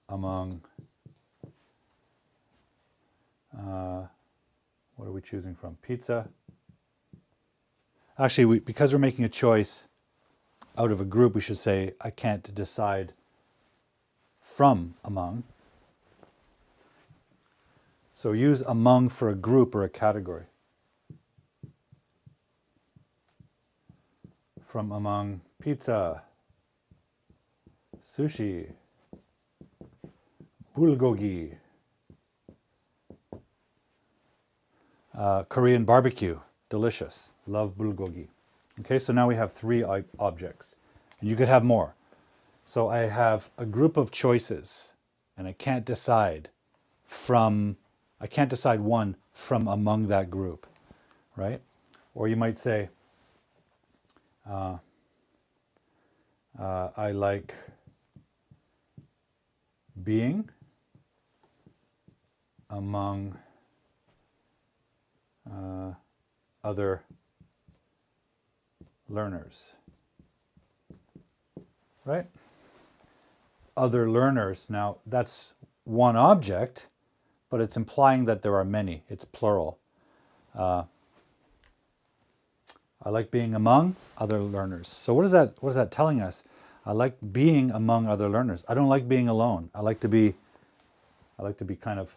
among, what are we choosing from? Pizza. Actually, because we're making a choice out of a group, we should say, I can't decide from among. So use among for a group or a category. From among pizza, sushi, bulgogi, Korean barbecue, delicious. Love bulgogi. Okay, so now we have 3 objects. And you could have more. So I have a group of choices, and I can't decide one from among that group, right? Or you might say, I like being among other learners, right? Other learners. Now, that's one object, but it's implying that there are many. It's plural. I like being among other learners. So what is that telling us? I like being among other learners. I don't like being alone. I like to be kind of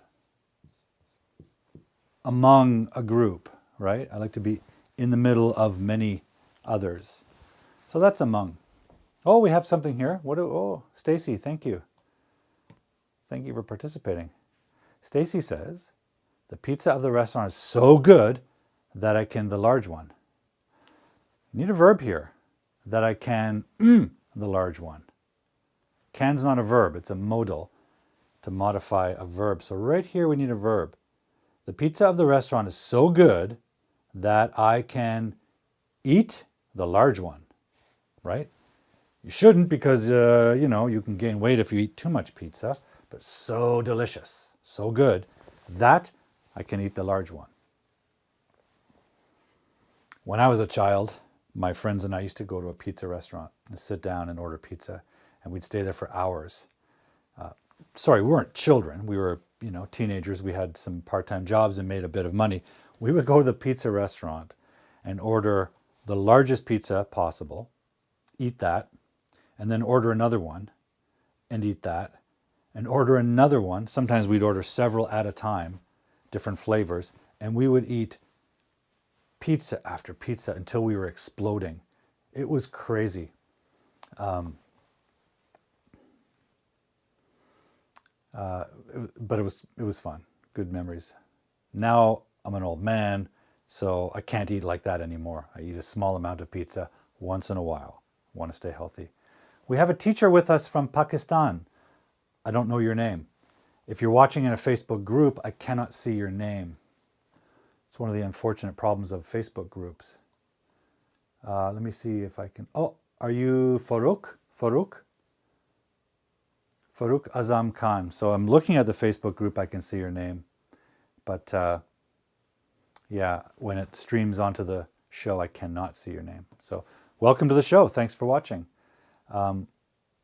among a group, right? I like to be in the middle of many others. So that's among. Oh, we have something here. Stacy, thank you. Thank you for participating. Stacy says, the pizza of the restaurant is so good that I can the large one. Need a verb here. That I can the large one. Can's not a verb, it's a modal to modify a verb. So right here we need a verb. The pizza of the restaurant is so good that I can eat the large one, right? You shouldn't because, you can gain weight if you eat too much pizza, but so delicious, so good that I can eat the large one. When I was a child, my friends and I used to go to a pizza restaurant and sit down and order pizza, and we'd stay there for hours. Sorry, we weren't children. We were, teenagers. We had some part-time jobs and made a bit of money. We would go to the pizza restaurant and order the largest pizza possible, eat that, and then order another one and eat that, and order another one. Sometimes we'd order several at a time, different flavors, and we would eat pizza after pizza until we were exploding. It was crazy. But it was fun. Good memories. Now I'm an old man, so I can't eat like that anymore. I eat a small amount of pizza once in a while. I want to stay healthy. We have a teacher with us from Pakistan. I don't know your name. If you're watching in a Facebook group, I cannot see your name. It's one of the unfortunate problems of Facebook groups. Let me see if I can... Oh, are you Farooq? Farooq Azam Khan. So I'm looking at the Facebook group, I can see your name. But yeah, when it streams onto the show, I cannot see your name. So welcome to the show. Thanks for watching. We're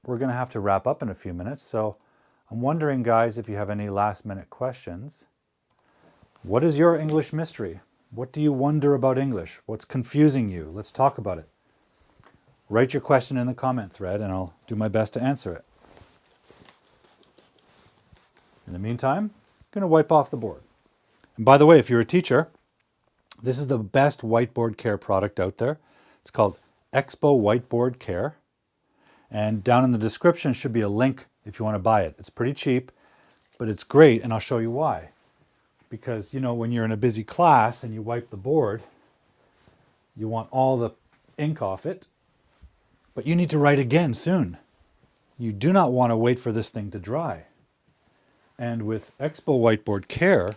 going to have to wrap up in a few minutes. So I'm wondering, guys, if you have any last minute questions. What is your English mystery? What do you wonder about English? What's confusing you? Let's talk about it. Write your question in the comment thread and I'll do my best to answer it. In the meantime, I'm going to wipe off the board. And by the way, if you're a teacher, this is the best whiteboard care product out there. It's called Expo Whiteboard Care. And down in the description should be a link if you want to buy it. It's pretty cheap, but it's great, and I'll show you why. Because, when you're in a busy class and you wipe the board, you want all the ink off it, but you need to write again soon. You do not want to wait for this thing to dry. And with Expo Whiteboard Care,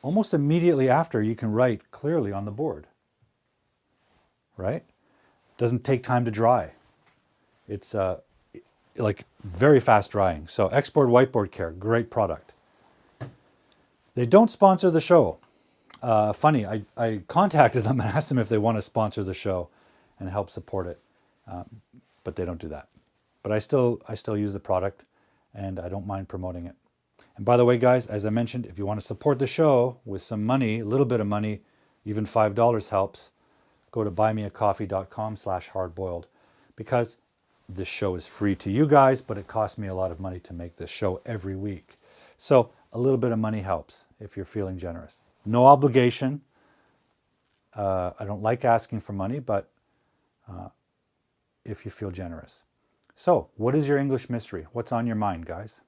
almost immediately after, you can write clearly on the board. Right? Doesn't take time to dry. It's like very fast drying. So Expo Whiteboard Care, great product. They don't sponsor the show. Funny, I contacted them and asked them if they want to sponsor the show and help support it. But they don't do that. But I still use the product and I don't mind promoting it. And by the way, guys, as I mentioned, if you want to support the show with some money, a little bit of money, even $5 helps, go to buymeacoffee.com/hardboiled, because this show is free to you guys, but it costs me a lot of money to make this show every week. So a little bit of money helps if you're feeling generous. No obligation. I don't like asking for money, but if you feel generous. So, what is your English mystery? What's on your mind, guys?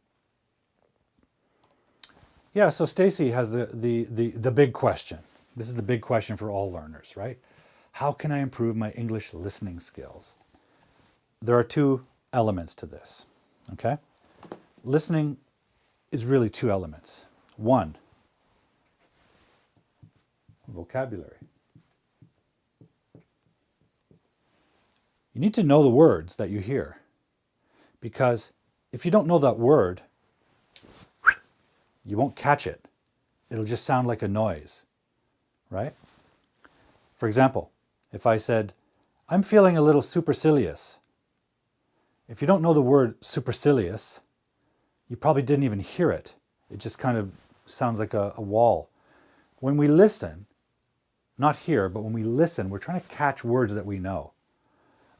Yeah, so Stacy has the big question. This is the big question for all learners, right? How can I improve my English listening skills? There are two elements to this, okay? Listening is really two elements. One, vocabulary. You need to know the words that you hear, because if you don't know that word, you won't catch it. It'll just sound like a noise, right? For example, if I said, I'm feeling a little supercilious. If you don't know the word supercilious, you probably didn't even hear it. It just kind of sounds like a wall. When we listen, not hear, but when we listen, we're trying to catch words that we know.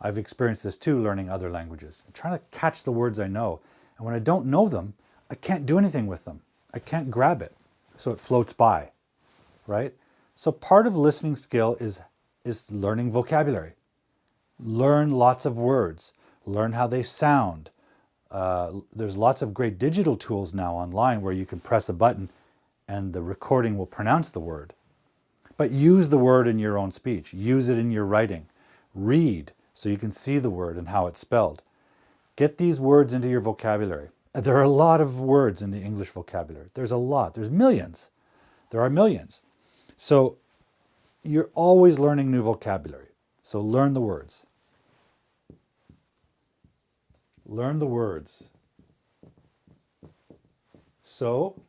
I've experienced this too, learning other languages. I'm trying to catch the words I know. And when I don't know them, I can't do anything with them. I can't grab it. So it floats by, right? So part of listening skill is learning vocabulary. Learn lots of words. Learn how they sound. There's lots of great digital tools now online where you can press a button and the recording will pronounce the word. But use the word in your own speech. Use it in your writing. Read so you can see the word and how it's spelled. Get these words into your vocabulary. There are a lot of words in the English vocabulary. There's a lot. There's millions. There are millions. So you're always learning new vocabulary. So learn the words. Learn the words so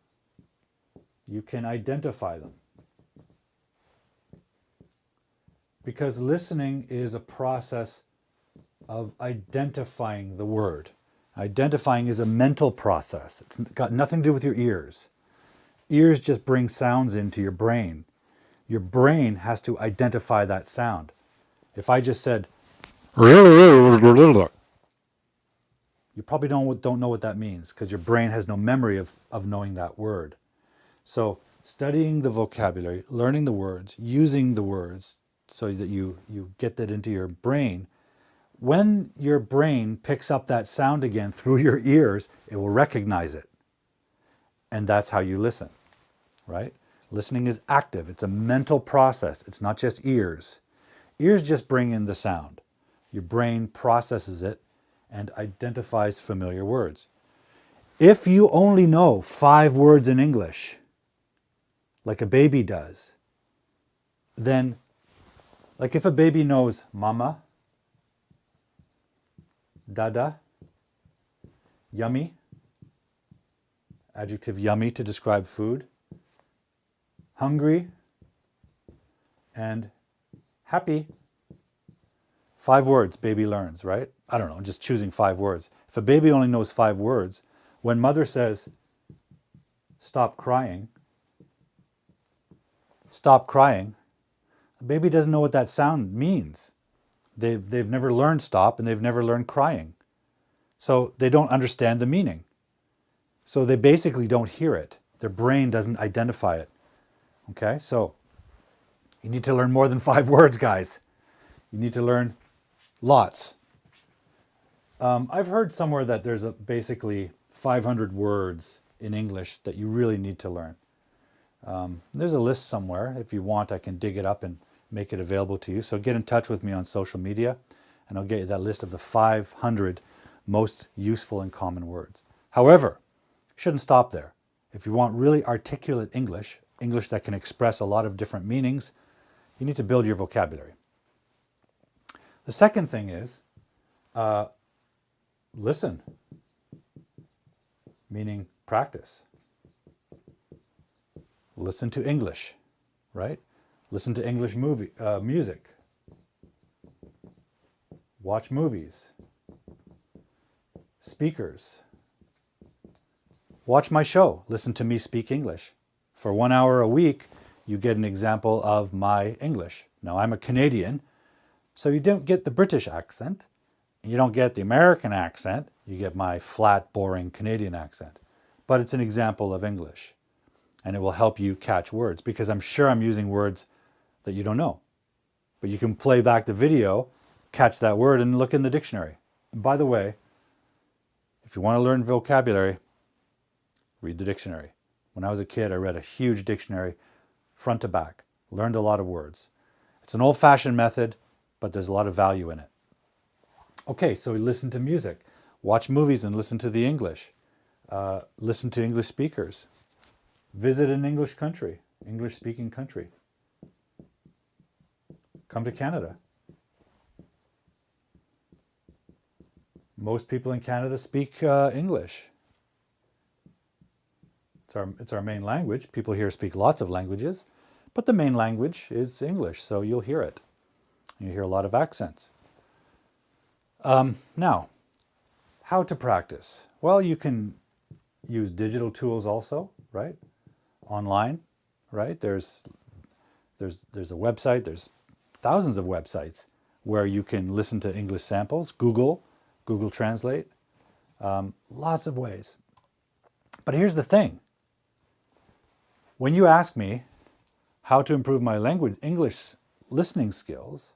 you can identify them. Because listening is a process of identifying the word. Identifying is a mental process. It's got nothing to do with your ears. Ears just bring sounds into your brain. Your brain has to identify that sound. If I just said, you probably don't know what that means because your brain has no memory of knowing that word. So studying the vocabulary, learning the words, using the words so that you get that into your brain. When your brain picks up that sound again through your ears, it will recognize it. And that's how you listen, right? Listening is active. It's a mental process. It's not just ears. Ears just bring in the sound. Your brain processes it and identifies familiar words. If you only know 5 words in English, like a baby does, then, like if a baby knows mama, dada, yummy, adjective yummy to describe food, hungry, and happy. 5 words baby learns, right? I don't know, I'm just choosing 5 words. If a baby only knows 5 words, when mother says, stop crying, the baby doesn't know what that sound means. They've never learned stop and they've never learned crying. So they don't understand the meaning. So they basically don't hear it. Their brain doesn't identify it. Okay, so you need to learn more than 5 words, guys. You need to learn lots. I've heard somewhere that there's basically 500 words in English that you really need to learn. There's a list somewhere. If you want, I can dig it up and make it available to you. So get in touch with me on social media and I'll get you that list of the 500 most useful and common words. However, shouldn't stop there. If you want really articulate English, English that can express a lot of different meanings, you need to build your vocabulary. The second thing is listen, meaning practice. Listen to English, right? Listen to English music. Watch movies. Speakers. Watch my show. Listen to me speak English. For 1 hour a week, you get an example of my English. Now, I'm a Canadian, so you don't get the British accent. You don't get the American accent. You get my flat, boring Canadian accent. But it's an example of English. And it will help you catch words because I'm sure I'm using words that you don't know. But you can play back the video, catch that word, and look in the dictionary. And by the way, if you want to learn vocabulary, read the dictionary. When I was a kid, I read a huge dictionary, front to back, learned a lot of words. It's an old-fashioned method, but there's a lot of value in it. Okay, so we listen to music, watch movies and listen to the English, listen to English speakers, visit an English country, English-speaking country. Come to Canada. Most people in Canada speak English. It's our main language. People here speak lots of languages, but the main language is English, so you'll hear it. You hear a lot of accents. Now, how to practice? Well, you can use digital tools also, right? Online, right? There's a website, there's thousands of websites where you can listen to English samples, Google Translate, lots of ways. But here's the thing. When you ask me how to improve my English listening skills,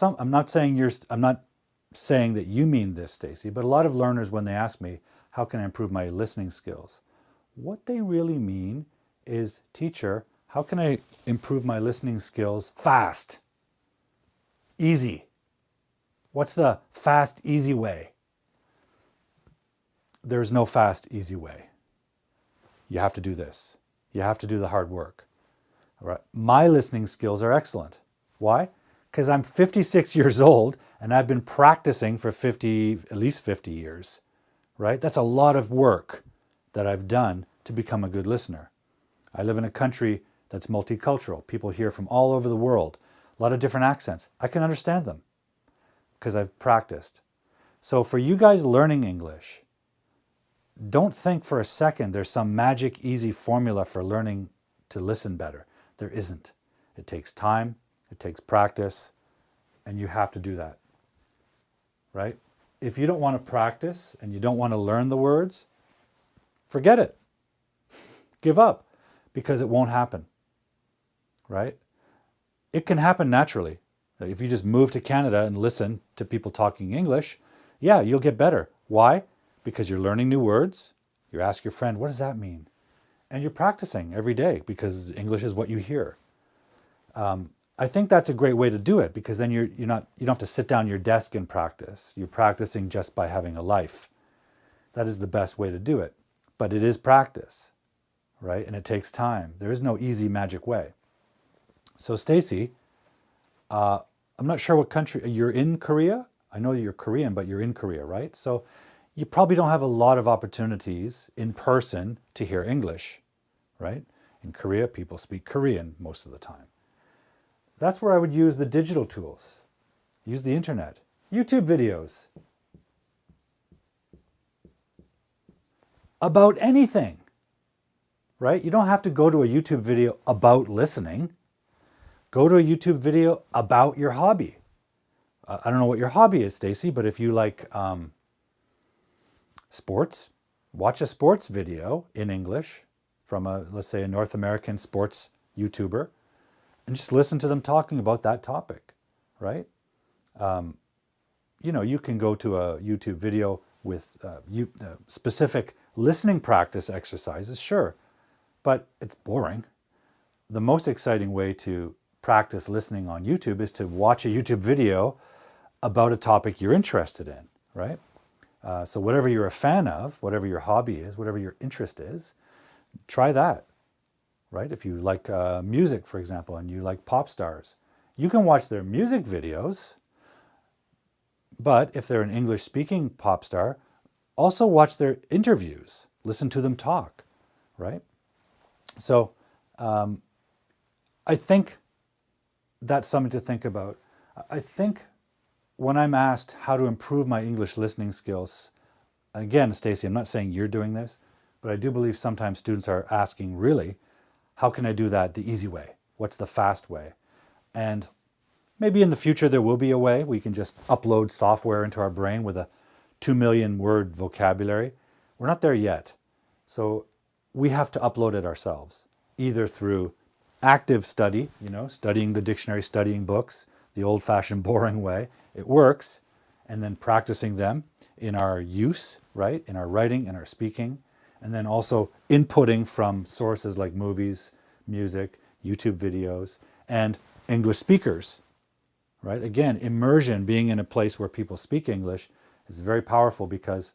I'm not saying that you mean this, Stacy, but a lot of learners, when they ask me, how can I improve my listening skills? What they really mean is, teacher, how can I improve my listening skills fast? Easy. What's the fast, easy way? There's no fast, easy way. You have to do this. You have to do the hard work. All right. My listening skills are excellent. Why? Because I'm 56 years old and I've been practicing for at least 50 years, right? That's a lot of work that I've done to become a good listener. I live in a country that's multicultural. People here from all over the world. a lot of different accents. I can understand them because I've practiced. So for you guys learning English, don't think for a second there's some magic easy formula for learning to listen better. There isn't. It takes time, it takes practice, and you have to do that, right? If you don't want to practice and you don't want to learn the words, forget it. Give up, because it won't happen, right? It can happen naturally. If you just move to Canada and listen to people talking English, yeah, you'll get better. Why? Because you're learning new words. You ask your friend, what does that mean? And you're practicing every day because English is what you hear. I think that's a great way to do it, because then you don't have to sit down at your desk and practice. You're practicing just by having a life. That is the best way to do it. But it is practice, right? And it takes time. There is no easy magic way. So Stacy, I'm not sure what country, you're in Korea? I know you're Korean, but you're in Korea, right? So you probably don't have a lot of opportunities in person to hear English, right? In Korea, people speak Korean most of the time. That's where I would use the digital tools. Use the internet. YouTube videos. About anything, right? You don't have to go to a YouTube video about listening. Go to a YouTube video about your hobby. I don't know what your hobby is, Stacy, but if you like sports, watch a sports video in English from let's say a North American sports YouTuber, and just listen to them talking about that topic, right? You can go to a YouTube video with specific listening practice exercises, sure, but it's boring. The most exciting way to practice listening on YouTube is to watch a YouTube video about a topic you're interested in, right? So whatever you're a fan of, whatever your hobby is, whatever your interest is, try that, right? If you like music, for example, and you like pop stars, you can watch their music videos, but if they're an English-speaking pop star, also watch their interviews, listen to them talk, right? So I think that's something to think about. I think when I'm asked how to improve my English listening skills, again, Stacy, I'm not saying you're doing this, but I do believe sometimes students are asking, really, how can I do that the easy way? What's the fast way? And maybe in the future there will be a way. We can just upload software into our brain with a 2 million word vocabulary. We're not there yet. So we have to upload it ourselves, either through active study, studying the dictionary, studying books, the old-fashioned boring way. It works. And then practicing them in our use, right? In our writing, in our speaking. And then also inputting from sources like movies, music, YouTube videos, and English speakers, right? Again, immersion, being in a place where people speak English, is very powerful because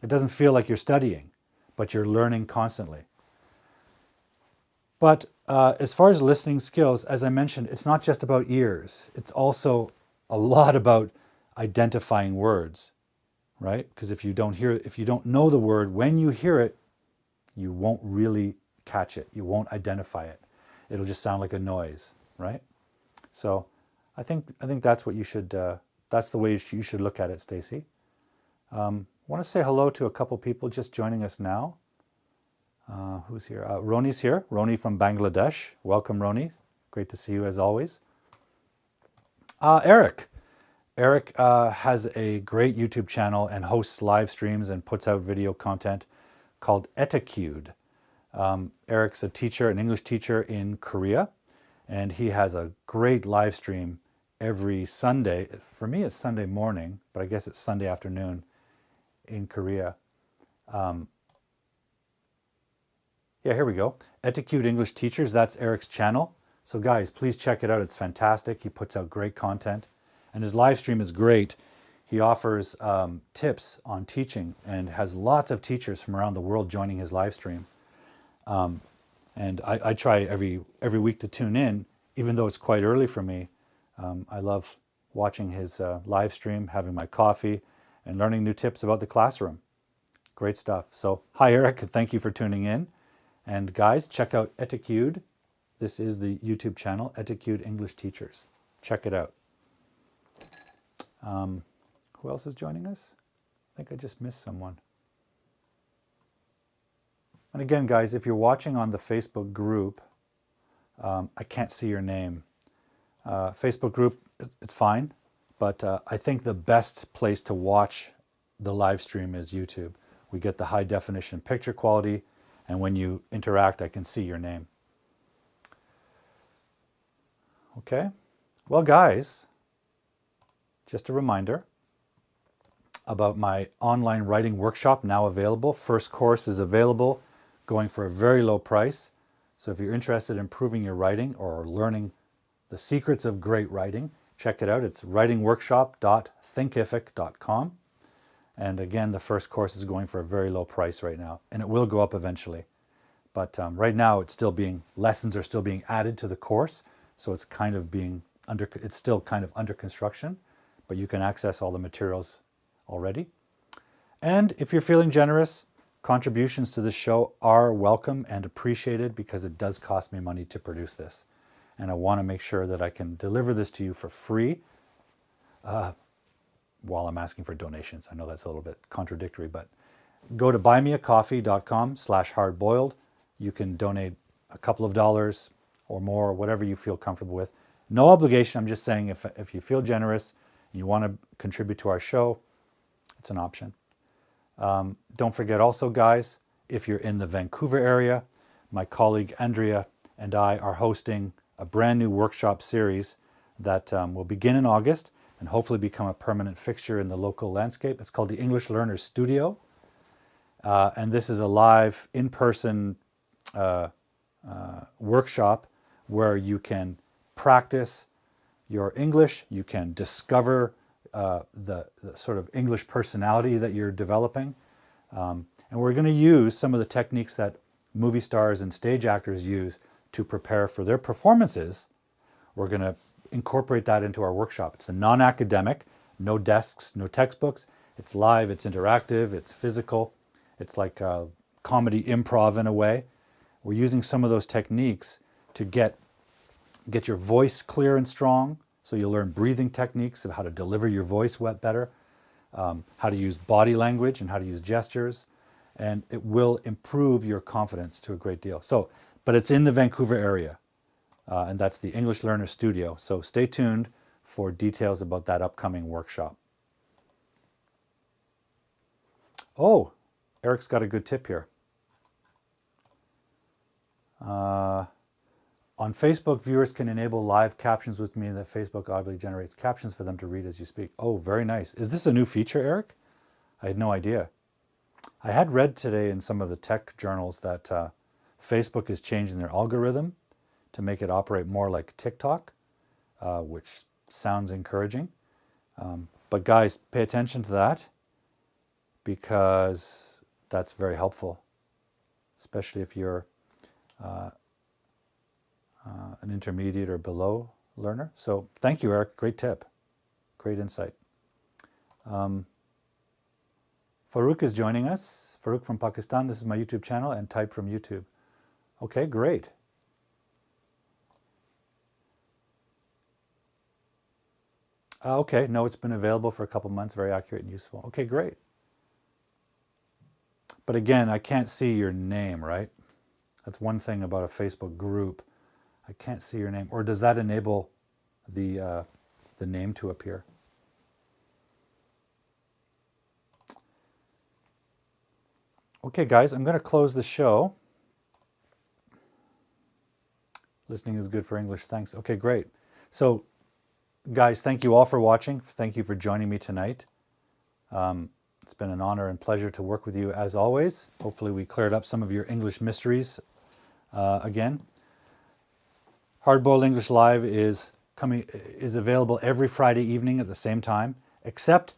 it doesn't feel like you're studying, but you're learning constantly. But as far as listening skills, as I mentioned, it's not just about ears. It's also a lot about identifying words, right? Because if you don't know the word, when you hear it, you won't really catch it. You won't identify it. It'll just sound like a noise, right? So I think that's what you should. That's the way you should look at it, Stacy. I want to say hello to a couple people just joining us now. Who's here? Roni's here. Roni from Bangladesh. Welcome, Roni. Great to see you as always. Eric. Eric has a great YouTube channel and hosts live streams and puts out video content called Etiquette. Eric's a teacher, an English teacher in Korea, and he has a great live stream every Sunday. For me, it's Sunday morning, but I guess it's Sunday afternoon in Korea. Yeah, here we go. Etiquette English Teachers, that's Eric's channel. So guys, please check it out. It's fantastic. He puts out great content. And his live stream is great. He offers tips on teaching and has lots of teachers from around the world joining his live stream. And I try every week to tune in, even though it's quite early for me. I love watching his live stream, having my coffee, and learning new tips about the classroom. Great stuff. So, hi Eric, thank you for tuning in. And guys, check out Etiquette. This is the YouTube channel, Etiquette English Teachers. Check it out. Who else is joining us? I think I just missed someone. And again, guys, if you're watching on the Facebook group, I can't see your name. Facebook group, it's fine, but I think the best place to watch the live stream is YouTube. We get the high definition picture quality, and when you interact, I can see your name. Okay, well guys, just a reminder about my online writing workshop now available. First course is available, going for a very low price. So if you're interested in improving your writing or learning the secrets of great writing, check it out. It's writingworkshop.thinkific.com. And again, the first course is going for a very low price right now, and it will go up eventually. But right now, lessons are still being added to the course, so it's still kind of under construction, but you can access all the materials already. And if you're feeling generous, contributions to this show are welcome and appreciated because it does cost me money to produce this. And I want to make sure that I can deliver this to you for free while I'm asking for donations. I know that's a little bit contradictory, but go to buymeacoffee.com/hardboiled. You can donate a couple of dollars or more, whatever you feel comfortable with. No obligation. I'm just saying if you feel generous and you want to contribute to our show, it's an option. Don't forget also, guys, if you're in the Vancouver area, my colleague Andrea and I are hosting a brand new workshop series that will begin in August and hopefully become a permanent fixture in the local landscape. It's called the English Learners Studio. And this is a live, in-person workshop where you can practice your English, you can discover the sort of English personality that you're developing. And we're going to use some of the techniques that movie stars and stage actors use to prepare for their performances. We're going to incorporate that into our workshop. It's a non-academic, no desks, no textbooks. It's live, it's interactive, it's physical. It's like comedy improv in a way. We're using some of those techniques to get your voice clear and strong. So you'll learn breathing techniques of how to deliver your voice better, how to use body language and how to use gestures. And it will improve your confidence to a great deal. But it's in the Vancouver area. And that's the English Learner Studio. So stay tuned for details about that upcoming workshop. Oh, Eric's got a good tip here. On Facebook, viewers can enable live captions with me, that Facebook obviously generates captions for them to read as you speak. Oh, very nice. Is this a new feature, Eric? I had no idea. I had read today in some of the tech journals that Facebook is changing their algorithm to make it operate more like TikTok, which sounds encouraging. But guys, pay attention to that because that's very helpful, especially if you're an intermediate or below learner. So thank you, Eric. Great tip. Great insight. Farouk is joining us. Farouk from Pakistan. This is my YouTube channel and type from YouTube. Okay, great. Okay, no, it's been available for a couple months. Very accurate and useful. Okay, great. But again, I can't see your name, right? That's one thing about a Facebook group. I can't see your name. Or does that enable the name to appear? Okay, guys, I'm going to close the show. Listening is good for English. Thanks. Okay, great. So, guys, thank you all for watching. Thank you for joining me tonight. It's been an honor and pleasure to work with you as always. Hopefully we cleared up some of your English mysteries again. Hardboiled English Live is available every Friday evening at the same time, except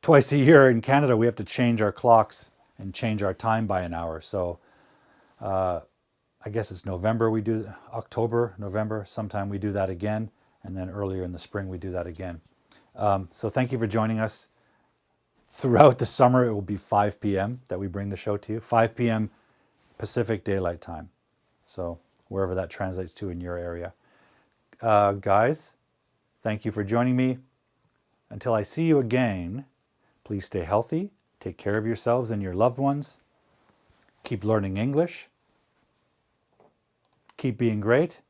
twice a year in Canada we have to change our clocks and change our time by an hour. So I guess it's November we do, October, November, sometime we do that again. And then earlier in the spring, we do that again. So thank you for joining us. Throughout the summer, it will be 5 p.m. that we bring the show to you. 5 p.m. Pacific Daylight Time. So wherever that translates to in your area. Guys, Thank you for joining me. Until I see you again, please stay healthy, take care of yourselves and your loved ones, keep learning English, keep being great.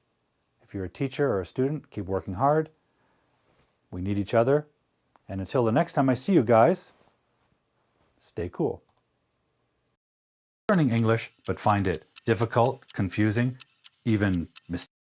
If you're a teacher or a student, keep working hard. We need each other. And until the next time I see you guys, stay cool. Learning English, but find it difficult, confusing, even mysterious.